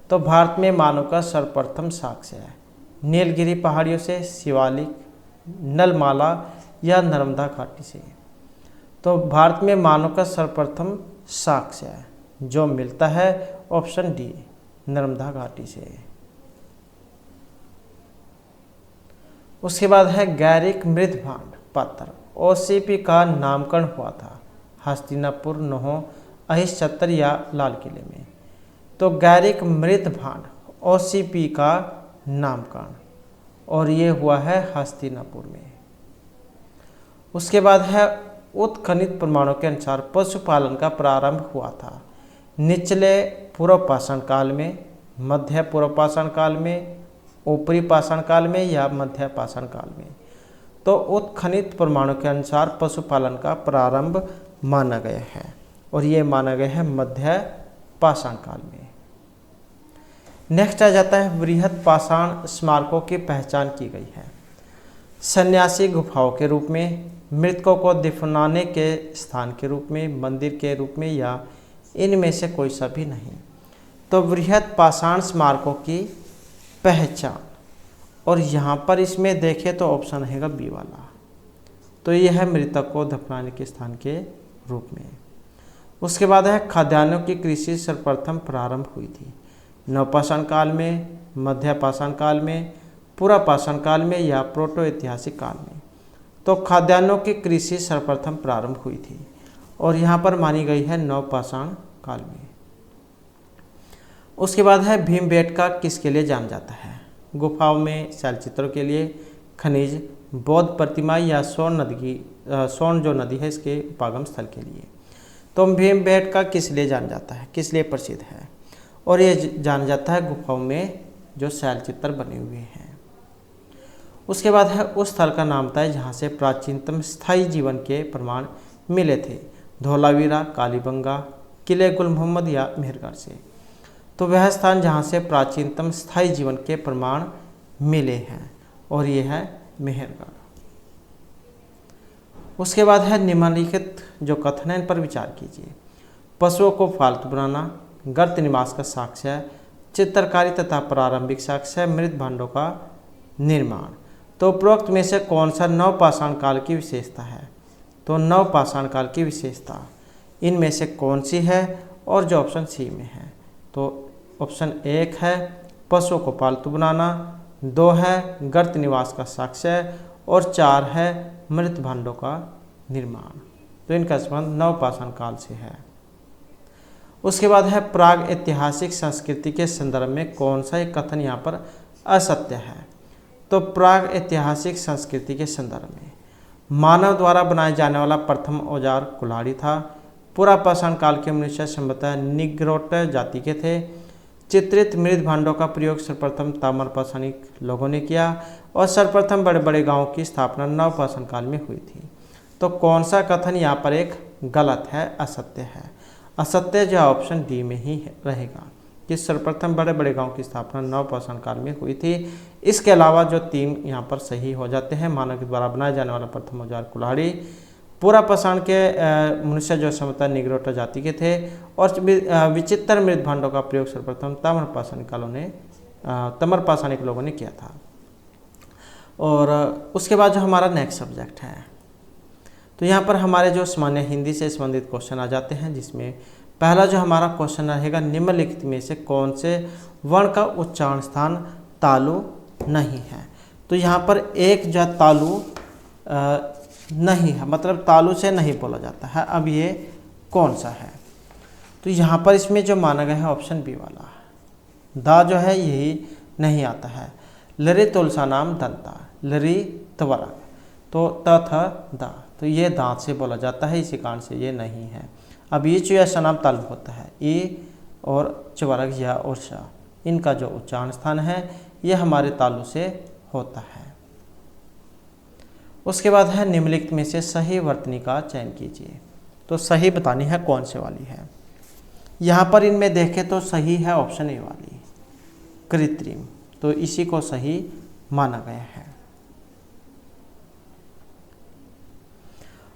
तो भारत में मानव का सर्वप्रथम साक्ष्य है नीलगिरी पहाड़ियों से, शिवालिक, नलमाला या नर्मदा घाटी से। तो भारत में मानव का सर्वप्रथम साक्ष्य जो मिलता है ऑप्शन डी, नर्मदा घाटी से। उसके बाद है, गैरिक मृदभांड पत्थर ओसीपी का नामकरण हुआ था? हस्तिनापुर, नोह, अहिच्छत्र या लाल किले में। तो गैरिक मृदभांड ओसीपी का नामकरण और ये हुआ है हस्तिनापुर में। उसके बाद है, उत्खनित प्रमाणों के अनुसार पशुपालन का प्रारंभ हुआ था? निचले पूर्व पाषाण काल में, मध्य पूर्व पाषाण काल में, ऊपरी पाषाण काल में या मध्य पाषाण काल में। तो उत्खनित प्रमाणों के अनुसार पशुपालन का प्रारंभ माना गया है और ये माना गया है मध्य पाषाण काल में। नेक्स्ट आ जाता है, बृहद पाषाण स्मारकों की पहचान की गई है? सन्यासी गुफाओं के रूप में, मृतकों को दफनाने के स्थान के रूप में, मंदिर के रूप में या इनमें से कोई सा भी नहीं। तो बृहद पाषाण स्मारकों की पहचान, और यहाँ पर इसमें देखें तो ऑप्शन रहेगा बी वाला। तो यह है मृतक को दफनाने के स्थान के रूप में। उसके बाद है, खाद्यान्नों की कृषि सर्वप्रथम प्रारंभ हुई थी? नवपाषाण काल में, मध्य पाषाण काल में, पूर्व पाषाण काल में या प्रोटो ऐतिहासिक काल में। तो खाद्यान्नों की कृषि सर्वप्रथम प्रारंभ हुई थी और यहाँ पर मानी गई है नवपाषाण काल में। उसके बाद है, भीमबेटका किसके लिए जाना जाता है? गुफाओं में, शैलचित्रों के लिए, खनिज, बौद्ध प्रतिमा या सोन जो नदी है इसके उपागम स्थल के लिए। तो भीमबेटका किस लिए जाना जाता है, किस लिए प्रसिद्ध है? और ये जाना जाता है गुफाओं में जो शैलचित्र बने हुए हैं। उसके बाद है, उस स्थल का नाम था जहाँ से प्राचीनतम स्थायी जीवन के प्रमाण मिले थे? धोलावीरा, कालीबंगा, किले गुल मोहम्मद या मेहरगढ़ से। तो वह स्थान जहाँ से प्राचीनतम स्थायी जीवन के प्रमाण मिले हैं और ये है मेहरगढ़। उसके बाद है, निम्नलिखित जो कथन है इन पर विचार कीजिए। पशुओं को पालतू बनाना, गर्त निवास का साक्ष्य, चित्रकारी तथा प्रारंभिक साक्ष्य, मृत भांडों का निर्माण। तो उपरोक्त में से कौन सा नवपाषाण काल की विशेषता है? तो नवपाषाण काल की विशेषता इनमें से कौन सी है, और जो ऑप्शन सी में है तो ऑप्शन 1 है पशुओं को पालतू बनाना, 2 है गर्त निवास का साक्ष्य, और 4 है मृत भांडों का निर्माण। तो इनका संबंध नवपाषाण काल से है। उसके बाद है प्राग ऐतिहासिक संस्कृति के संदर्भ में कौन सा एक कथन यहाँ पर असत्य है। तो प्राग ऐतिहासिक संस्कृति के संदर्भ में मानव द्वारा बनाए जाने वाला प्रथम औजार कुल्हाड़ी था। पुरापाषाण काल के मनुष्य संभवतः निग्रोट जाति के थे। चित्रित मृत भांडों का प्रयोग सर्वप्रथम ताम्रपाषाणी लोगों ने किया, और सर्वप्रथम बड़े बड़े गांवों की स्थापना नवपाषाण काल में हुई थी। तो कौन सा कथन यहाँ पर एक गलत है, असत्य है। असत्य जो ऑप्शन डी में ही रहेगा कि सर्वप्रथम बड़े बड़े गांव की स्थापना नवपाषाण काल में हुई थी। इसके अलावा जो 3 यहाँ पर सही हो जाते हैं, मानव के द्वारा बनाया जाने वाला प्रथम औजार कुल्हाड़ी, पुरापाषाण के मनुष्य जो संभवतः निग्रोट जाति के थे, और विचित्र मृत भांडों का प्रयोग सर्वप्रथम ताम्रपाषाणिक लोगों ने किया था। और उसके बाद जो हमारा नेक्स्ट सब्जेक्ट है, तो यहाँ पर हमारे जो सामान्य हिंदी से संबंधित क्वेश्चन आ जाते हैं, जिसमें पहला जो हमारा क्वेश्चन रहेगा निम्नलिखित में से कौन से वर्ण का उच्चारण स्थान तालु नहीं है। तो यहाँ पर एक जो तालु नहीं है, मतलब तालु से नहीं बोला जाता है। अब ये कौन सा है, तो यहाँ पर इसमें जो माना गया है ऑप्शन बी वाला दा जो है यही नहीं आता है। लरी तुलसा नाम दंता, लरी त्वरक, तो तथा दा, तो ये दांत से बोला जाता है, इसी कारण से ये नहीं है। अब ये जो ऐसा नाम तालु होता है, ये और चवरक या और शा, इनका जो उच्चारण स्थान है ये हमारे तालु से होता है। उसके बाद है निम्नलिखित में से सही वर्तनी का चयन कीजिए। तो सही बतानी है कौन से वाली है। यहाँ पर इनमें देखें तो सही है ऑप्शन ए वाली कृत्रिम, तो इसी को सही माना गया है।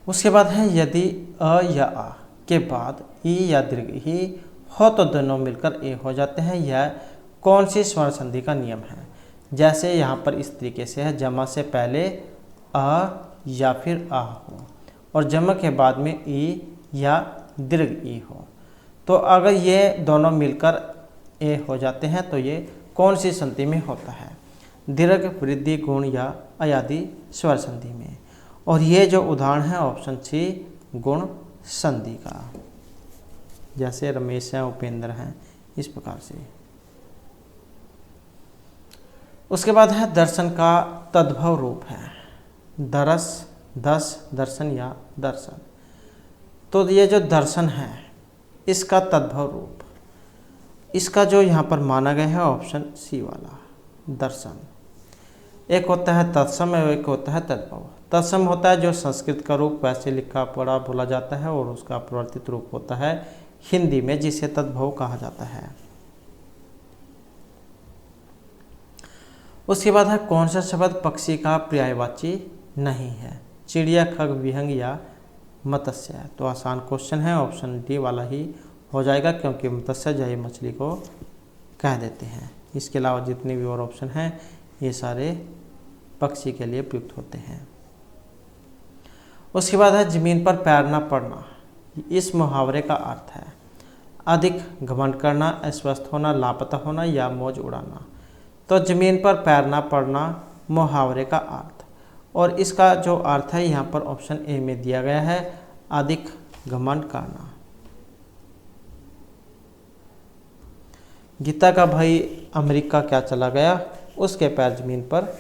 उसके बाद है यदि अ या आ के बाद ई या दीर्घ ही हो तो दोनों मिलकर ए हो जाते हैं, यह कौन सी स्वर्ण संधि का नियम है। जैसे यहाँ पर इस तरीके से है, जमा से पहले अ या फिर आ हो, और जमा के बाद में ई या दीर्घ ई हो। तो अगर ये दोनों मिलकर ए हो जाते हैं तो ये कौन सी संधि में होता है, दीर्घ, वृद्धि, गुण या अयादि स्वर संधि में। और ये जो उदाहरण है ऑप्शन सी गुण संधि का, जैसे रमेश हैं, उपेंद्र हैं, इस प्रकार से। उसके बाद है दर्शन का तद्भव रूप है दरस, दस, दर्शन या दर्शन। तो ये जो दर्शन है इसका तद्भव रूप, इसका जो यहाँ पर माना गया है ऑप्शन सी वाला दर्शन। एक होता है तत्सम, एक होता है तद्भव। तत्सम होता है जो संस्कृत का रूप वैसे लिखा पढ़ा बोला जाता है, और उसका परिवर्तित रूप होता है हिंदी में, जिसे तद्भव कहा जाता है। उसके बाद है कौन सा शब्द पक्षी का पर्यायवाची नहीं है, चिड़िया, खग, विहंग या मत्स्य। तो आसान क्वेश्चन है, ऑप्शन डी वाला ही हो जाएगा, क्योंकि मत्स्य जो है मछली को कह देते हैं। इसके अलावा जितने भी और ऑप्शन हैं ये सारे पक्षी के लिए प्रयुक्त होते हैं। उसके बाद है जमीन पर पैर न पड़ना। इस मुहावरे का अर्थ है अधिक घमंड करना, अस्वस्थ होना, लापता होना या मौज उड़ाना। तो जमीन पर पैर न पड़ना मुहावरे का अर्थ, और इसका जो अर्थ है यहाँ पर ऑप्शन ए में दिया गया है अधिक घमंड करना। गीता का भाई अमेरिका क्या चला गया, उसके पैर जमीन पर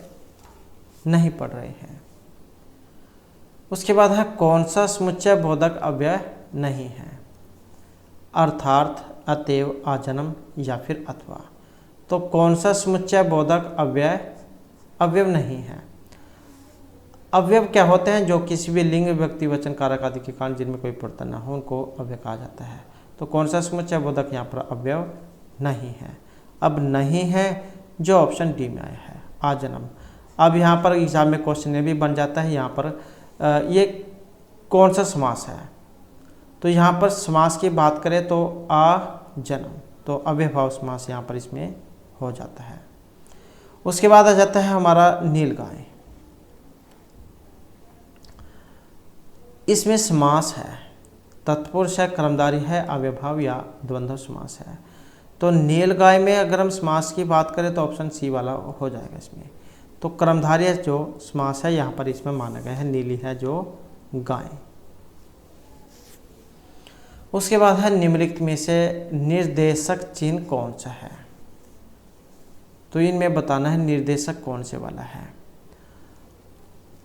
नहीं पड़ रहे हैं। उसके बाद है कौन सा समुच्चय बोधक अव्यय नहीं है, अर्थार्थ, अतएव, आजन्म या फिर अथवा। तो कौन सा समुच्चय बोधक अवयव नहीं है। अवयव क्या होते हैं, जो किसी भी लिंग, व्यक्ति, वचन, कारक आदि के कारण जिनमें कोई परिवर्तन न हो उनको अव्यय कहा जाता है। तो कौन सा समुच्चय बोधक यहाँ पर अवयव नहीं है। अब नहीं है जो ऑप्शन डी में आया है आजन्म। अब यहाँ पर एग्जाम में क्वेश्चन ये भी बन जाता है, यहाँ पर ये कौन सा समास है। तो यहाँ पर समास की बात करें तो आजन्म, तो अव्ययभाव समास यहाँ पर इसमें हो जाता है। उसके बाद आ जाता है हमारा नीलगाय। इसमें समास है, तत्पुरुष है, कर्मधारी है, अव्ययभाव या द्वंद्व समास है। तो नीलगाय में अगर हम समास की बात करें तो ऑप्शन सी वाला हो जाएगा इसमें। तो कर्मधारय जो समास है यहाँ पर इसमें माना गया है, नीली है जो गाय। उसके बाद है निम्नलिखित में से निर्देशक चिन्ह कौन सा है। तो इनमें बताना है निर्देशक कौन से वाला है।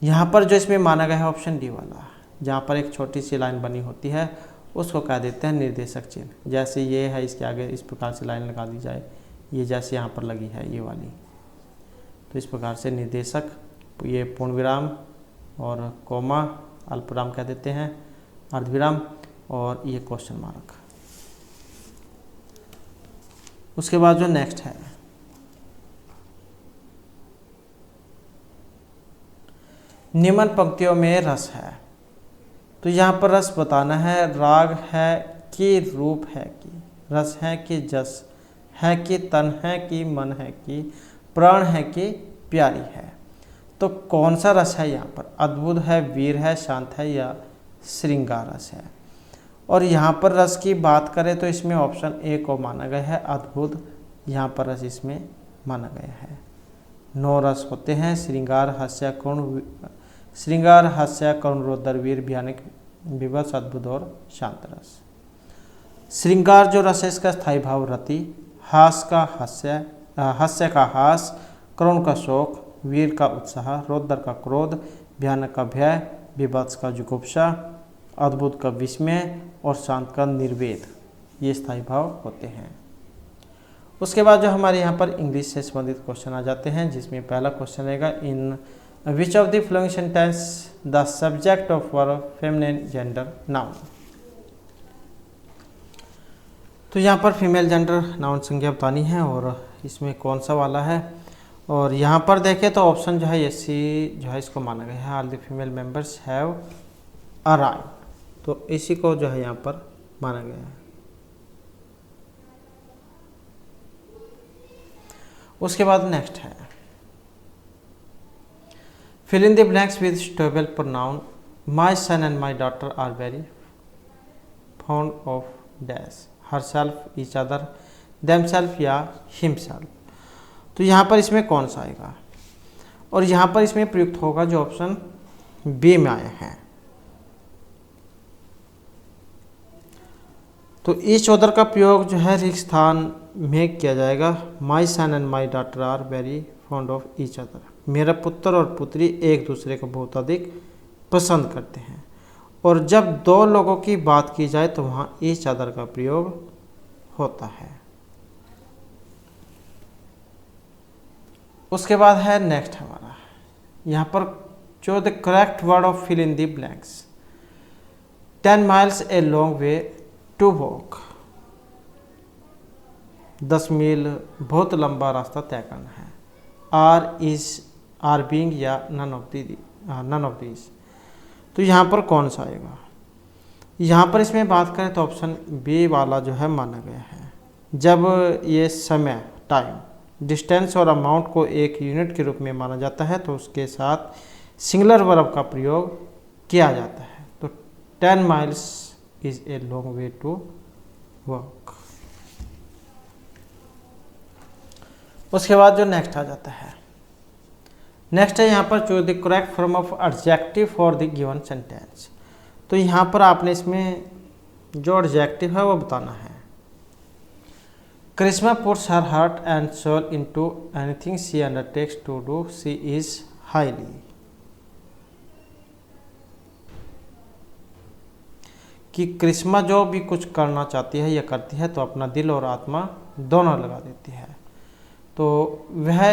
यहाँ पर जो इसमें माना गया है ऑप्शन डी वाला, जहाँ पर एक छोटी सी लाइन बनी होती है उसको कह देते हैं निर्देशक चिन्ह। जैसे ये है, इसके आगे इस प्रकार से लाइन लगा दी जाए, ये जैसे यहाँ पर लगी है ये वाली, तो इस प्रकार से निर्देशक, ये पूर्ण विराम और कोमा, अल्पविराम कह देते हैं, अर्धविराम, और ये क्वेश्चन मार्क। उसके बाद जो नेक्स्ट है, निम्न पंक्तियों में रस है। तो यहाँ पर रस बताना है, राग है कि रूप है कि, रस है कि जस है कि, तन है कि, मन है कि, प्राण है कि, प्यारी है। तो कौन सा रस है यहाँ पर, अद्भुत है, वीर है, शांत है या श्रृंगार रस है। और यहाँ पर रस की बात करें तो इसमें ऑप्शन ए को माना गया है अद्भुत, यहाँ पर रस इसमें माना गया है। 9 रस होते हैं, श्रृंगार, हास्य, करुण, श्रृंगार, हास्य, करुण, रौद्र, वीर, भयानक, विवश, अद्भुत और शांत रस। श्रृंगार जो रस है इसका स्थायी भाव रति, हास्य का हास्य, हास्य का हास, करुण का शोक, वीर का उत्साह, रौद्र का क्रोध, भयानक का भय, विभत्स का जुगुप्सा, अद्भुत का विस्मय और शांत का निर्वेद, ये स्थायी भाव होते हैं। उसके बाद जो हमारे यहाँ पर इंग्लिश से संबंधित क्वेश्चन आ जाते हैं, जिसमें पहला क्वेश्चन रहेगा, in which of the flowing sentence the subject of verb feminine gender noun. तो यहाँ पर फीमेल जेंडर नाउन संज्ञा बतानी है और इसमें कौन सा वाला है। और यहाँ पर देखें तो ऑप्शन जो है ये सी जो है इसको माना गया है, all the female members have a right, तो इसी को जो है यहाँ पर माना गया है। उसके बाद नेक्स्ट है, fill in the blanks with suitable pronoun, my son and my daughter are very fond of dash, herself, each other, themselves या हिमसेल्फ। तो यहाँ पर इसमें कौन सा आएगा, और यहाँ पर इसमें प्रयुक्त होगा जो ऑप्शन बी में आया है। तो ईच अदर का प्रयोग जो है रिक्त स्थान में किया जाएगा। My son and my daughter are very fond of each other, मेरा पुत्र और पुत्री एक दूसरे को बहुत अधिक पसंद करते हैं। और जब दो लोगों की बात की जाए तो वहाँ ईच अदर का प्रयोग होता है। उसके बाद है नेक्स्ट हमारा, यहाँ पर जो the correct word of fill in the blanks, 10 miles a long way to walk, 10 मील बहुत लंबा रास्ता तय करना है। आर, इज, आर बीइंग या नन ऑफ दिस। तो यहाँ पर कौन सा आएगा, यहाँ पर इसमें बात करें तो ऑप्शन बी वाला जो है माना गया है। जब ये समय, टाइम, डिस्टेंस और अमाउंट को एक यूनिट के रूप में माना जाता है तो उसके साथ सिंगुलर वर्ब का प्रयोग किया जाता है। तो 10 miles is a long way to walk. उसके बाद जो नेक्स्ट आ जाता है, नेक्स्ट है यहाँ पर choose the correct form of adjective for the given sentence. तो यहाँ पर आपने इसमें जो एडजेक्टिव है वो बताना है। Karishma puts her heart and soul into anything she undertakes to do, she is highly. कि करिश्मा जो भी कुछ करना चाहती है या करती है तो अपना दिल और आत्मा दोनों लगा देती है। तो वह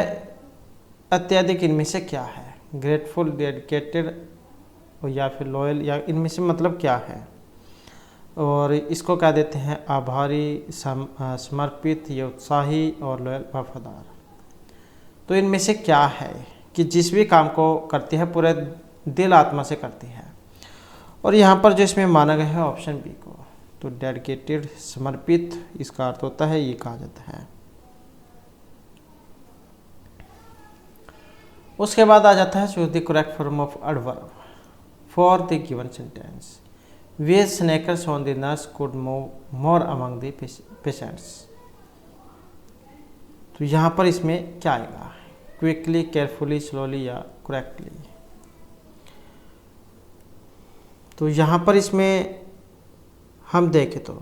अत्यधिक इनमें से क्या है, ग्रेटफुल, डेडिकेटेड या फिर लॉयल, या इनमें से मतलब क्या है। और इसको कह देते हैं आभारी, समर्पित, या उत्साही और लॉयल, वफादार। तो इनमें से क्या है कि जिस भी काम को करती है पूरे दिल आत्मा से करती है। और यहाँ पर जो इसमें माना गया है ऑप्शन बी को, तो डेडिकेटेड, समर्पित, इसका अर्थ होता है ये कहा जाता है। उसके बाद आ जाता है choose the correct form of adverb for the given sentence way snackers on the nurse could move more among the patients. तो यहाँ पर इसमें क्या आएगा, क्विकली, केयरफुली, स्लोली या करेक्टली। तो यहाँ पर इसमें हम देखें तो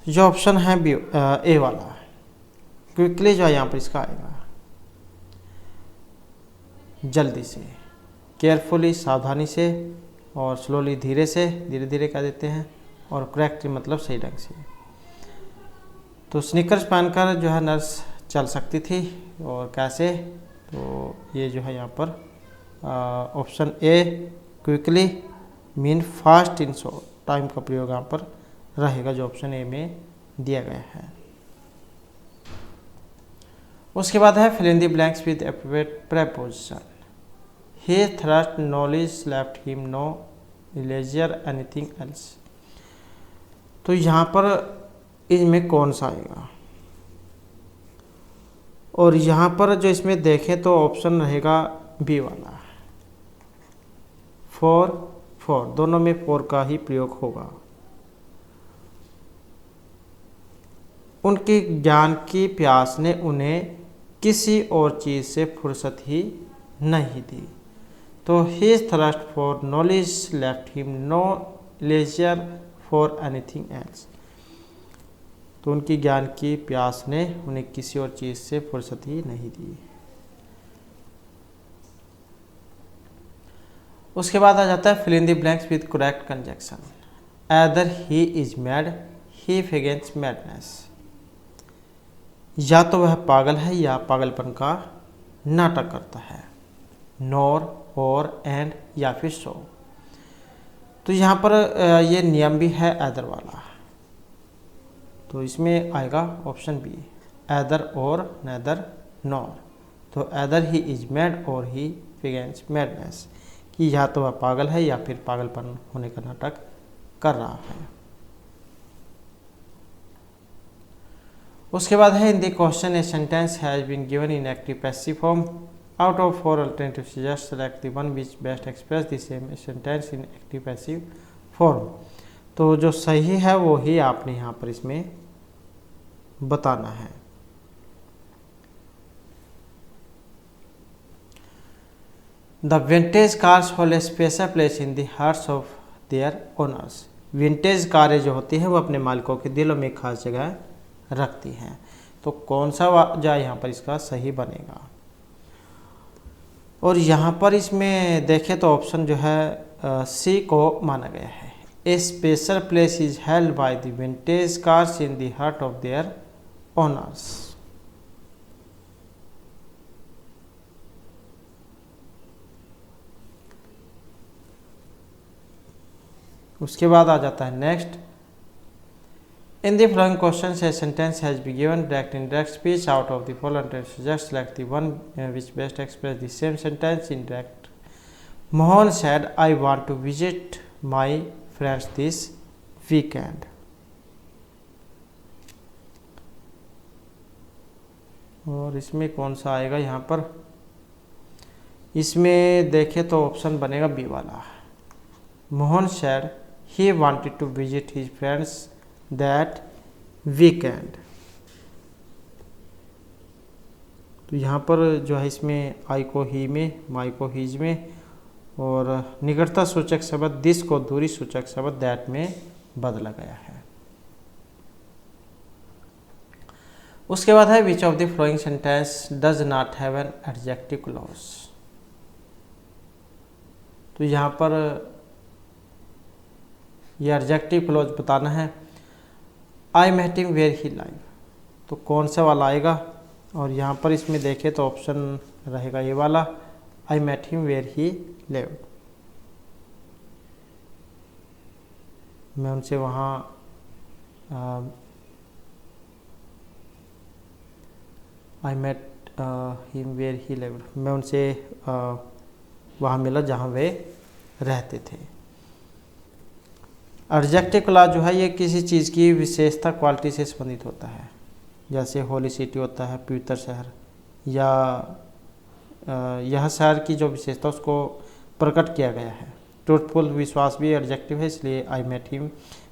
जो ऑप्शन है बी ए वाला, क्विकली जो है यहाँ पर इसका आएगा जल्दी से, केयरफुली सावधानी से, और स्लोली धीरे से, धीरे धीरे कह देते हैं, और करेक्टली मतलब सही ढंग से। तो स्नीकर्स पहनकर जो है नर्स चल सकती थी, और कैसे, तो ये जो है यहाँ पर option A quickly mean fast in short, time का प्रयोग यहाँ पर रहेगा जो ऑप्शन ए में दिया गया है। उसके बाद है fill in the blanks with appropriate preposition. He thrust knowledge left him no leisure anything else. तो यहाँ पर इसमें कौन सा आएगा, और यहाँ पर जो इसमें देखें तो ऑप्शन रहेगा बी वाला, फॉर दोनों में फॉर का ही प्रयोग होगा। उनकी ज्ञान की प्यास ने उन्हें किसी और चीज़ से फुर्सत ही नहीं दी। तो his thirst for knowledge left him no leisure for anything else. तो उनकी ज्ञान की प्यास ने उन्हें किसी और चीज़ से फुर्सत ही नहीं दी। उसके बाद आ जाता है fill in the blanks with correct conjunction. Either he is mad, he feigns madness. या तो वह पागल है या पागलपन का नाटक करता है, नॉर, और, एंड या फिर सो। तो यहाँ पर ये नियम भी है एदर वाला, तो इसमें आएगा ऑप्शन बी, एदर और, नेदर नॉर। तो एदर ही इज मैड और ही फेगेंस मैडनेस, कि या तो वह पागल है या फिर पागलपन होने का नाटक कर रहा है। उसके बाद है in the question a sentence has been given in active passive form. Out of 4 alternatives just select the one which best express the same sentence in active passive form. तो जो सही है वो ही आपने यहाँ पर इसमें बताना है। The vintage cars hold a special place in the hearts of their owners. Vintage कारें जो होती हैं वो अपने मालिकों के दिलों में खास जगह रखती हैं। तो कौन सा जा यहाँ पर इसका सही बनेगा, और यहाँ पर इसमें देखें तो ऑप्शन जो है सी को माना गया है। A special place is held by the vintage cars in the heart of their owners. उसके बाद आ जाता है next, in the following question a sentence has been given direct indirect speech. Out of the following just select the one which best express the same sentence in direct. Mohan said I want to visit my friends this weekend. और इसमें कौन सा आएगा यहाँ पर, इसमें देखें तो ऑप्शन बनेगा बी वाला, Mohan said he wanted to visit his friends that weekend। तो यहाँ पर जो है इसमें आई को ही में, माई को हीज में, और निकटता सूचक शब्द दिस को दूरी सूचक शब्द दैट में बदला गया है। उसके बाद है which of the flowing sentence does not have an adjective clause. तो यहाँ पर ये एडजेक्टिव क्लॉज बताना है। I met him where he live, तो कौन सा वाला आएगा, और यहाँ पर इसमें देखें तो ऑप्शन रहेगा ये वाला, I met him where he lived. मैं उनसे वहाँ I met him where he lived, मैं उनसे वहाँ मिला जहाँ वे रहते थे। एडजेक्टिव क्लॉज जो है ये किसी चीज़ की विशेषता क्वालिटी से संबंधित होता है, जैसे होली सिटी होता है पवित्र शहर, या यह शहर की जो विशेषता उसको प्रकट किया गया है। ट्रूथफुल विश्वास भी एडजेक्टिव है, इसलिए I met him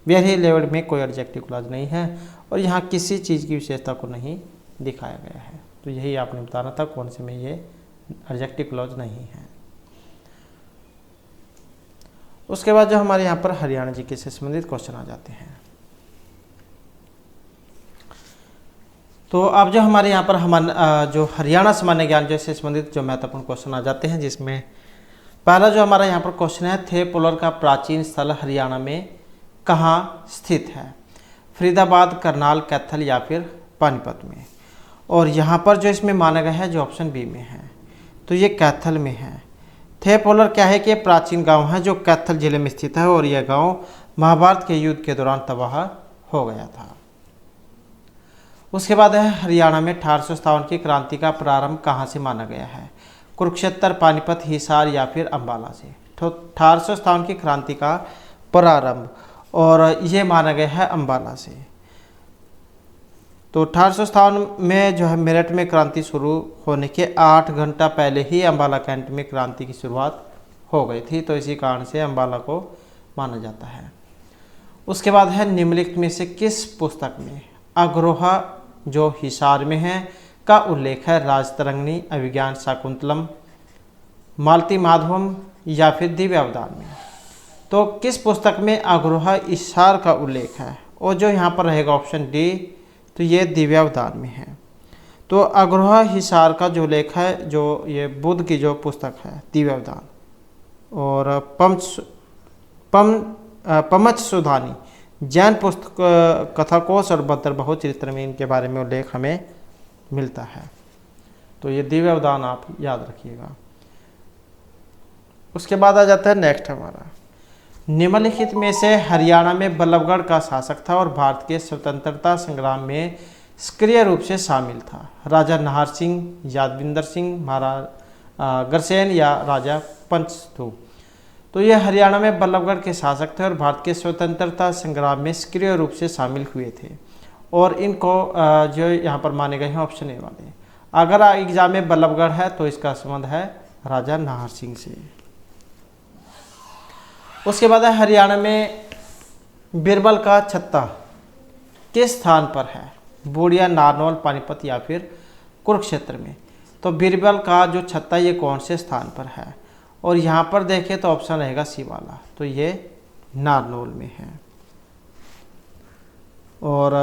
where he lived में कोई एडजेक्टिव क्लॉज नहीं है और यहाँ किसी चीज़ की विशेषता को नहीं दिखाया गया है। तो यही आपने बताना था कौन से में ये एडजेक्टिव क्लॉज नहीं है। उसके बाद जो हमारे यहाँ पर हरियाणा जीके से संबंधित क्वेश्चन आ जाते हैं। तो अब जो हमारे यहाँ पर जो हरियाणा सामान्य ज्ञान जैसे संबंधित जो महत्वपूर्ण क्वेश्चन आ जाते हैं, जिसमें पहला जो हमारा यहाँ पर क्वेश्चन है, थे पोलर का प्राचीन स्थल हरियाणा में कहाँ स्थित है? फरीदाबाद, करनाल, कैथल या फिर पानीपत में। और यहाँ पर जो इसमें माना गया है जो ऑप्शन बी में है, तो ये कैथल में है। थे पोलर क्या है कि प्राचीन गांव है जो कैथल जिले में स्थित है और यह गांव महाभारत के युद्ध के दौरान तबाह हो गया था। उसके बाद है हरियाणा में 1857 की क्रांति का प्रारंभ कहाँ से माना गया है? कुरुक्षेत्र, पानीपत, हिसार या फिर अम्बाला से। तो 1857 की क्रांति का प्रारंभ और ये माना गया है अम्बाला से। तो 1857 में जो है मेरठ में क्रांति शुरू होने के 8 घंटा पहले ही अम्बाला कैंट में क्रांति की शुरुआत हो गई थी, तो इसी कारण से अम्बाला को माना जाता है। उसके बाद है निम्नलिखित में से किस पुस्तक में अग्रोहा जो हिसार में है का उल्लेख है? राजतरंगिणी, अभिज्ञान शाकुंतलम, मालती माधवम या फिर दिव्य अवदान में। तो किस पुस्तक में अग्रोहा हिसार का उल्लेख है? और जो यहाँ पर रहेगा ऑप्शन डी, तो ये दिव्य अवदान में है। तो अग्रोहा हिसार का जो लेख है, जो ये बुद्ध की जो पुस्तक है दिव्य अवदान, और पमच सुधानी जैन पुस्तक कथाकोश और बद्र बहुचरित्र में इनके बारे में उल्लेख हमें मिलता है। तो ये दिव्य अवदान आप याद रखिएगा। उसके बाद आ जाता है नेक्स्ट हमारा, निम्नलिखित में से हरियाणा में बल्लभगढ़ का शासक था और भारत के स्वतंत्रता संग्राम में सक्रिय रूप से शामिल था? राजा नाहर सिंह, यादविंदर सिंह, महाराज गरसेन या राजा पंचतू। तो ये हरियाणा में बल्लभगढ़ के शासक थे और भारत के स्वतंत्रता संग्राम में सक्रिय रूप से शामिल हुए थे और इनको जो यहाँ पर माने गए हैं ऑप्शन ए वाले। अगर एग्जाम में बल्लभगढ़ है तो इसका संबंध है राजा नाहर सिंह से। उसके बाद है हरियाणा में बीरबल का छत्ता किस स्थान पर है? बूढ़िया, नारनौल, पानीपत या फिर कुरुक्षेत्र में। तो बीरबल का जो छत्ता ये कौन से स्थान पर है? और यहाँ पर देखें तो ऑप्शन रहेगा सी वाला, तो ये नारनौल में है। और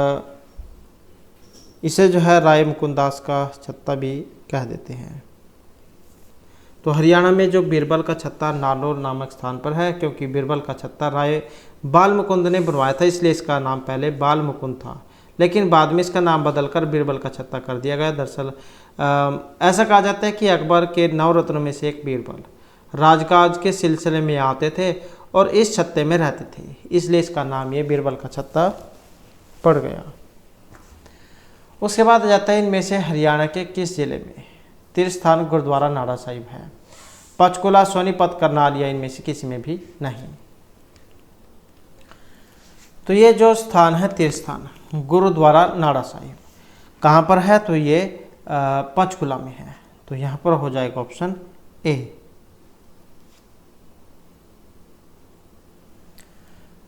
इसे जो है राय मुकुंदास का छत्ता भी कह देते हैं। तो हरियाणा में जो बीरबल का छत्ता नारनौल नामक स्थान पर है, क्योंकि बीरबल का छत्ता राय बाल मुकुंद ने बनवाया था, इसलिए इसका नाम पहले बाल मुकुंद था, लेकिन बाद में इसका नाम बदलकर बीरबल का छत्ता कर दिया गया। दरअसल ऐसा कहा जाता है कि अकबर के 9 रत्नों में से एक बीरबल राजकाज के सिलसिले में आते थे और इस छत्ते में रहते थे, इसलिए इसका नाम ये बीरबल का छत्ता पड़ गया। उसके बाद आ जाता है इनमें से हरियाणा के किस जिले में तीर्थ स्थान गुरुद्वारा नाड़ा साहिब है? पंचकुला, सोनीपत, करनाल या इनमें से किसी में भी नहीं। तो ये जो स्थान है तीर्थ स्थान गुरुद्वारा नाड़ा साहिब कहाँ पर है? तो ये पंचकुला में है, तो यहाँ पर हो जाएगा ऑप्शन ए।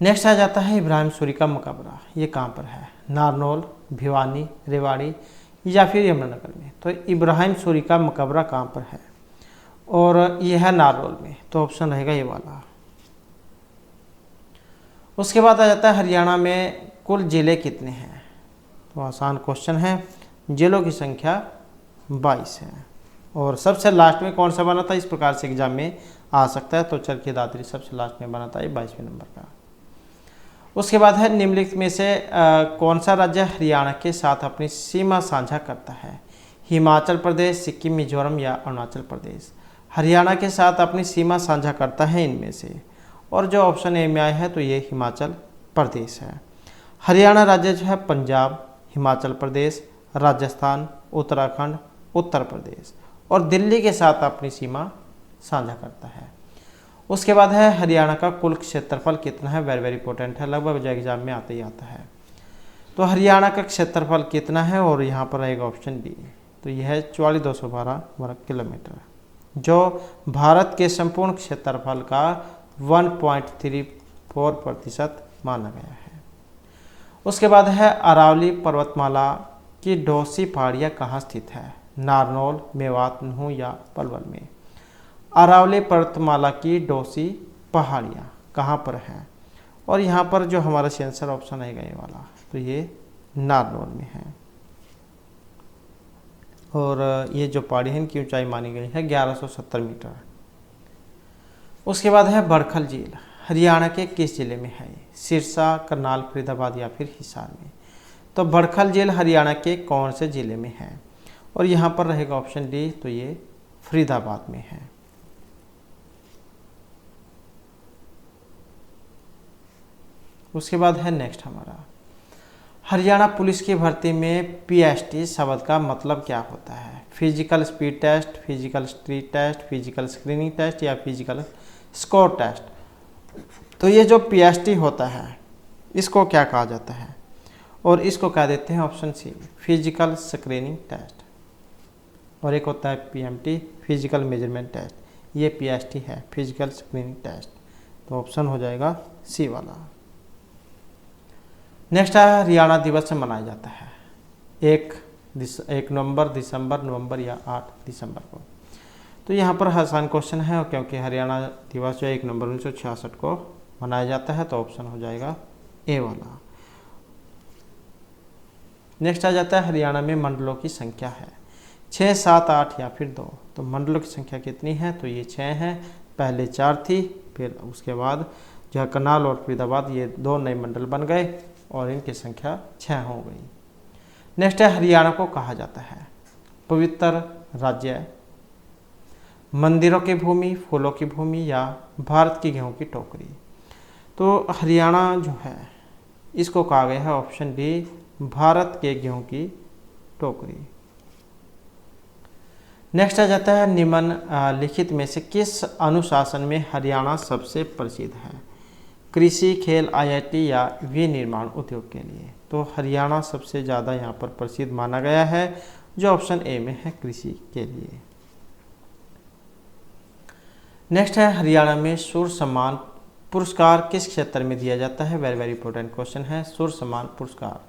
नेक्स्ट आ जाता है इब्राहिम सूरी का मकबरा, ये कहाँ पर है? नारनौल, भिवानी, रेवाड़ी या फिर यमुनानगर में। तो इब्राहिम सूरी का मकबरा कहाँ पर है? और यह है नारनौल में, तो ऑप्शन रहेगा ये वाला। उसके बाद आ जाता है हरियाणा में कुल जिले कितने हैं? तो आसान क्वेश्चन है, जिलों की संख्या 22 है। और सबसे लास्ट में कौन सा बना था? इस प्रकार से एग्जाम में आ सकता है, तो चरखी दादरी सबसे लास्ट में बना था, ये 22वें नंबर का। उसके बाद है निम्नलिखित में से कौन सा राज्य हरियाणा के साथ अपनी सीमा साझा करता है? हिमाचल प्रदेश, सिक्किम, मिजोरम या अरुणाचल प्रदेश। हरियाणा के साथ अपनी सीमा साझा करता है इनमें से, और जो ऑप्शन ए में आया है तो ये हिमाचल प्रदेश है। हरियाणा राज्य जो है पंजाब, हिमाचल प्रदेश, राजस्थान, उत्तराखंड, उत्तर प्रदेश और दिल्ली के साथ अपनी सीमा साझा करता है। उसके बाद है हरियाणा का कुल क्षेत्रफल कितना है? वेरी वेरी इंपॉर्टेंट है, लगभग एग्जाम में आते ही आता है। तो हरियाणा का क्षेत्रफल कितना है? और यहाँ पर रहेगा ऑप्शन बी, तो यह है 44,212 वर्ग किलोमीटर। जो भारत के संपूर्ण क्षेत्रफल का 1.34% माना गया है। उसके बाद है अरावली पर्वतमाला की डोसी पहाड़ियाँ कहाँ स्थित है? नारनौल, मेवात, नूंह या पलवल में। अरावली पर्वतमाला की डोसी पहाड़ियाँ कहाँ पर हैं? और यहाँ पर जो हमारा आंसर ऑप्शन आएगा ये वाला, तो ये नारनौल में है। और ये जो पहाड़ी है इनकी ऊंचाई मानी गई है 1170 मीटर। उसके बाद है बड़खल झील, हरियाणा के किस जिले में है? सिरसा, करनाल, फरीदाबाद या फिर हिसार में। तो बड़खल झील हरियाणा के कौन से जिले में है? और यहाँ पर रहेगा ऑप्शन डी, तो ये फरीदाबाद में है। उसके बाद है नेक्स्ट हमारा, हरियाणा पुलिस की भर्ती में पीएसटी शब्द का मतलब क्या होता है? Physical speed test, physical street test, physical screening test या फिजिकल स्कोर टेस्ट। तो ये जो पीएसटी होता है इसको क्या कहा जाता है? और इसको कह देते हैं option C, physical screening test. और एक होता है पीएमटी, फिजिकल मेजरमेंट टेस्ट। ये पीएसटी है, फिजिकल स्क्रीनिंग टेस्ट। तो ऑप्शन हो जाएगा सी वाला। नेक्स्ट है हरियाणा दिवस से मनाया जाता है 1 नवंबर, नवंबर या 8 दिसंबर को। तो यहाँ पर आसान क्वेश्चन है, क्योंकि हरियाणा दिवस जो 1 नवंबर 1966 को मनाया जाता है, तो ऑप्शन हो जाएगा ए वाला। नेक्स्ट आ जाता है हरियाणा में मंडलों की संख्या है 6, 7, 8 या फिर 2। तो मंडलों की संख्या कितनी है? तो ये 6 है। पहले 4 थी, फिर उसके बाद जो करनाल और फरीदाबाद ये 2 नए मंडल बन गए और इनकी संख्या 6 हो गई। नेक्स्ट है हरियाणा को कहा जाता है पवित्र राज्य, मंदिरों की भूमि, फूलों की भूमि या भारत की गेहूं की टोकरी। तो हरियाणा जो है इसको कहा गया है ऑप्शन डी, भारत के गेहूं की टोकरी। नेक्स्ट आ जाता है निम्नलिखित में से किस अनुशासन में हरियाणा सबसे प्रसिद्ध है? कृषि, खेल, आईआईटी या विनिर्माण उद्योग के लिए। तो हरियाणा सबसे ज़्यादा यहाँ पर प्रसिद्ध माना गया है, जो ऑप्शन ए में है, कृषि के लिए। नेक्स्ट है हरियाणा में सूर्य सम्मान पुरस्कार किस क्षेत्र में दिया जाता है? वेरी वेरी इंपॉर्टेंट क्वेश्चन है। सूर्य सम्मान पुरस्कार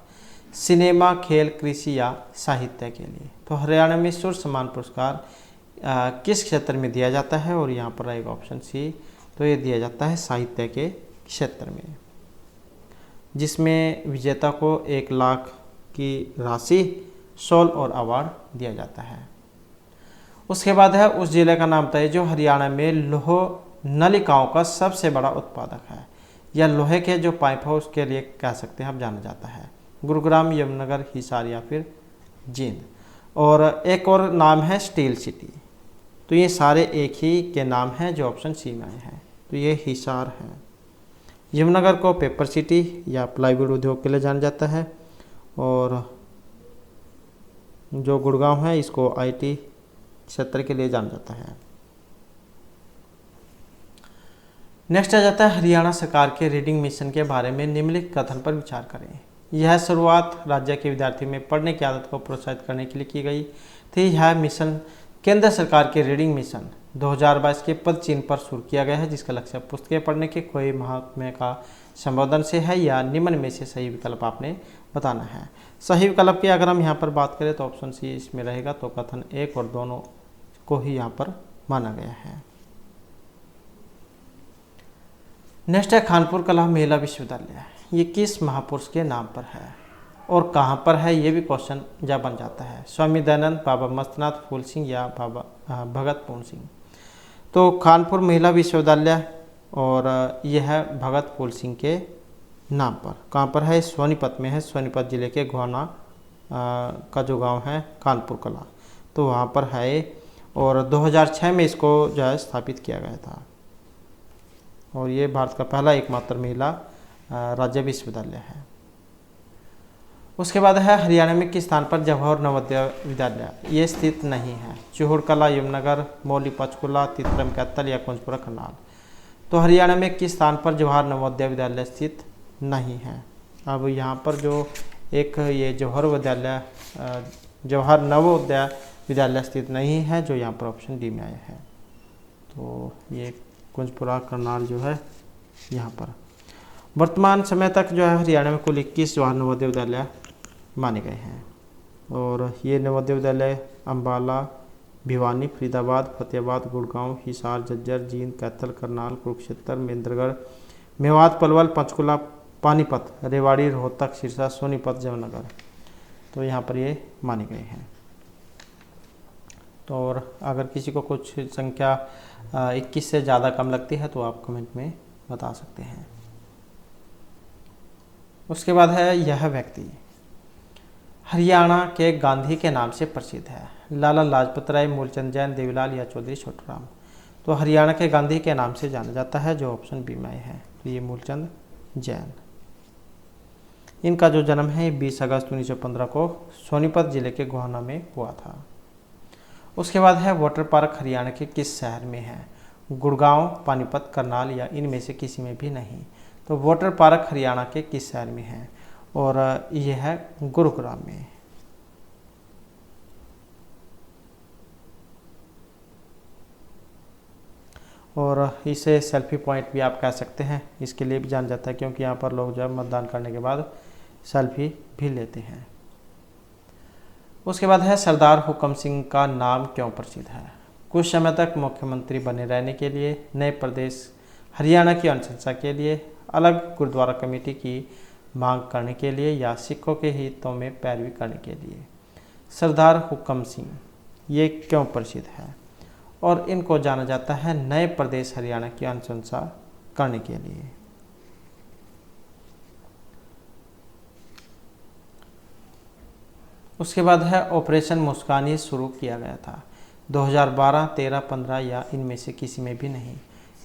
सिनेमा, खेल, कृषि या साहित्य के लिए। तो हरियाणा में सूर्य सम्मान पुरस्कार किस क्षेत्र में दिया जाता है? और यहाँ पर रहेगा ऑप्शन सी, तो ये दिया जाता है साहित्य के क्षेत्र में, जिसमें विजेता को 1 लाख की राशि, शॉल और अवार्ड दिया जाता है। उसके बाद है उस जिले का नाम बताइए जो हरियाणा में लौह नलिकाओं का सबसे बड़ा उत्पादक है, या लोहे के जो पाइप है उसके लिए कह सकते हैं आप जाना जाता है। गुरुग्राम, यमुनानगर, हिसार या फिर जींद। और एक और नाम है स्टील सिटी। तो ये सारे एक ही के नाम हैं जो ऑप्शन सी में आए हैं। तो ये हिसार है। यमुनानगर को पेपर सिटी या प्लाईवुड उद्योग के लिए जाना जाता है, और जो गुड़गांव है इसको आईटी क्षेत्र के लिए जाना जाता है। नेक्स्ट आ जाता है हरियाणा सरकार के रीडिंग मिशन के बारे में निम्नलिखित कथन पर विचार करें। यह शुरुआत राज्य के विद्यार्थी में पढ़ने की आदत को प्रोत्साहित करने के लिए की गई थी। यह मिशन केंद्र सरकार के रीडिंग मिशन 2022 के पद चिन्ह पर शुरू किया गया है, जिसका लक्ष्य पुस्तकें पढ़ने के कोई महात्म्य का संबोधन से है, या निम्न में से सही विकल्प आपने बताना है। सही विकल्प की अगर हम यहाँ पर बात करें तो ऑप्शन सी इसमें रहेगा। तो कथन 1 और दोनों को ही यहाँ पर माना गया है। नेक्स्ट है कानपुर कला महिला विश्वविद्यालय, ये किस महापुरुष के नाम पर है और कहाँ पर है, ये भी क्वेश्चन जा बन जाता है। स्वामी दयानंद, बाबा मस्तनाथ फूल सिंह या बाबा भगत पूर्ण सिंह। तो कानपुर महिला विश्वविद्यालय और यह है भगत फूल सिंह के नाम पर। कहाँ पर है? सोनीपत में है। सोनीपत जिले के घुआना का जो गांव है कानपुर कला, तो वहाँ पर है। और 2006 में इसको जो है स्थापित किया गया था, और ये भारत का पहला एकमात्र महिला राज्य विश्वविद्यालय है। उसके बाद है हरियाणा में किस स्थान पर जवाहर नवोदय विद्यालय ये स्थित नहीं है? चूहड़ कला, यमुनानगर, मौली, पंचकुला, तितरम कैथल या कुंजपुरा करनाल। तो हरियाणा में किस स्थान पर जवाहर नवोदय विद्यालय स्थित नहीं है? अब यहाँ पर जो एक ये जवाहर नवोदय विद्यालय स्थित नहीं है, जो यहाँ पर ऑप्शन डी में आया है। तो ये कुंजपुरा करनाल जो है यहाँ पर। वर्तमान समय तक जो है हरियाणा में कुल 21 जवाहर नवोदय विद्यालय माने गए हैं, और ये नवोदय विद्यालय अम्बाला, भिवानी, फरीदाबाद, फतेहाबाद, गुड़गांव, हिसार, झज्जर, जींद, कैथल, करनाल, कुरुक्षेत्र, महेंद्रगढ़, मेवात, पलवल, पंचकुला, पानीपत, रेवाड़ी, रोहतक, सिरसा, सोनीपत, जमनगर, तो यहाँ पर ये माने गए हैं। तो और अगर किसी को कुछ संख्या 21 से ज़्यादा कम लगती है तो आप कमेंट में बता सकते हैं। उसके बाद है यह व्यक्ति हरियाणा के गांधी के नाम से प्रसिद्ध है। लाला लाजपत राय, मूलचंद जैन, देवीलाल या चौधरी छोटूराम। तो हरियाणा के गांधी के नाम से जाना जाता है, जो ऑप्शन बी में है, तो ये मूलचंद जैन। इनका जो जन्म है 20 अगस्त 1915 को सोनीपत जिले के गोहाना में हुआ था। उसके बाद है वाटर पार्क हरियाणा के किस शहर में है? गुड़गांव, पानीपत, करनाल या इनमें से किसी में भी नहीं। तो वाटर पार्क हरियाणा के किस शहर में है? और यह है गुरुग्राम में। और इसे सेल्फी पॉइंट भी आप कह सकते हैं, इसके लिए भी जाना जाता है क्योंकि यहाँ पर लोग जब मतदान करने के बाद सेल्फी भी लेते हैं। उसके बाद है सरदार हुकम सिंह का नाम क्यों प्रसिद्ध है? कुछ समय तक मुख्यमंत्री बने रहने के लिए, नए प्रदेश हरियाणा की अनुशंसा के लिए, अलग गुरुद्वारा कमेटी की मांग करने के लिए या सिखों के हितों में पैरवी करने के लिए। सरदार हुकम सिंह ये क्यों प्रसिद्ध है? और इनको जाना जाता है नए प्रदेश हरियाणा की अनुशंसा करने के लिए। उसके बाद है ऑपरेशन मुस्कान ये शुरू किया गया था 2012, 13, 15 या इनमें से किसी में भी नहीं।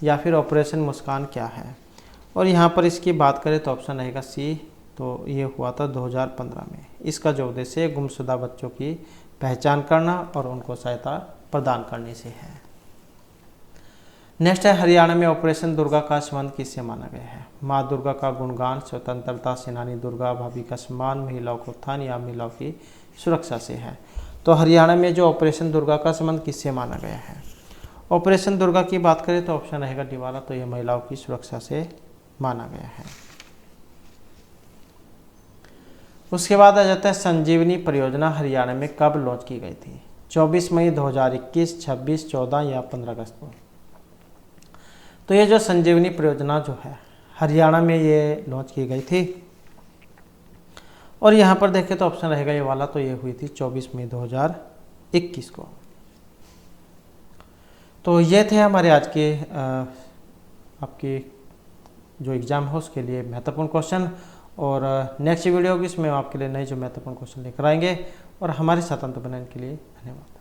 या फिर ऑपरेशन मुस्कान क्या है? और यहाँ पर इसकी बात करें तो ऑप्शन रहेगा सी, तो ये हुआ था 2015 में। इसका जो उद्देश्य गुमशुदा बच्चों की पहचान करना और उनको सहायता प्रदान करने से है। नेक्स्ट है हरियाणा में ऑपरेशन दुर्गा का संबंध किससे माना गया है? माँ दुर्गा का गुणगान, स्वतंत्रता सेनानी दुर्गा, भाभी का सम्मान, महिलाओं को उत्थान या महिलाओं की सुरक्षा से है। तो हरियाणा में जो ऑपरेशन दुर्गा का संबंध किससे माना गया है? ऑपरेशन दुर्गा की बात करें तो ऑप्शन रहेगा डी वाला, तो यह महिलाओं की सुरक्षा से माना गया है। उसके बाद आ जाता है संजीवनी परियोजना हरियाणा में कब लॉन्च की गई थी? 24 मई 2021, 26, 14 या 15 अगस्त को। तो ये जो संजीवनी परियोजना जो है हरियाणा में ये लॉन्च की गई थी, और यहाँ पर देखें तो ऑप्शन रहेगा ये वाला, तो ये हुई थी 24 मई 2021 को। तो ये थे हमारे आज के आपके जो एग्ज़ाम है उसके लिए महत्वपूर्ण क्वेश्चन, और नेक्स्ट वीडियो होगी इसमें आपके लिए नए जो महत्वपूर्ण क्वेश्चन लेकर आएंगे। और हमारे साथ अंत बनाने के लिए धन्यवाद।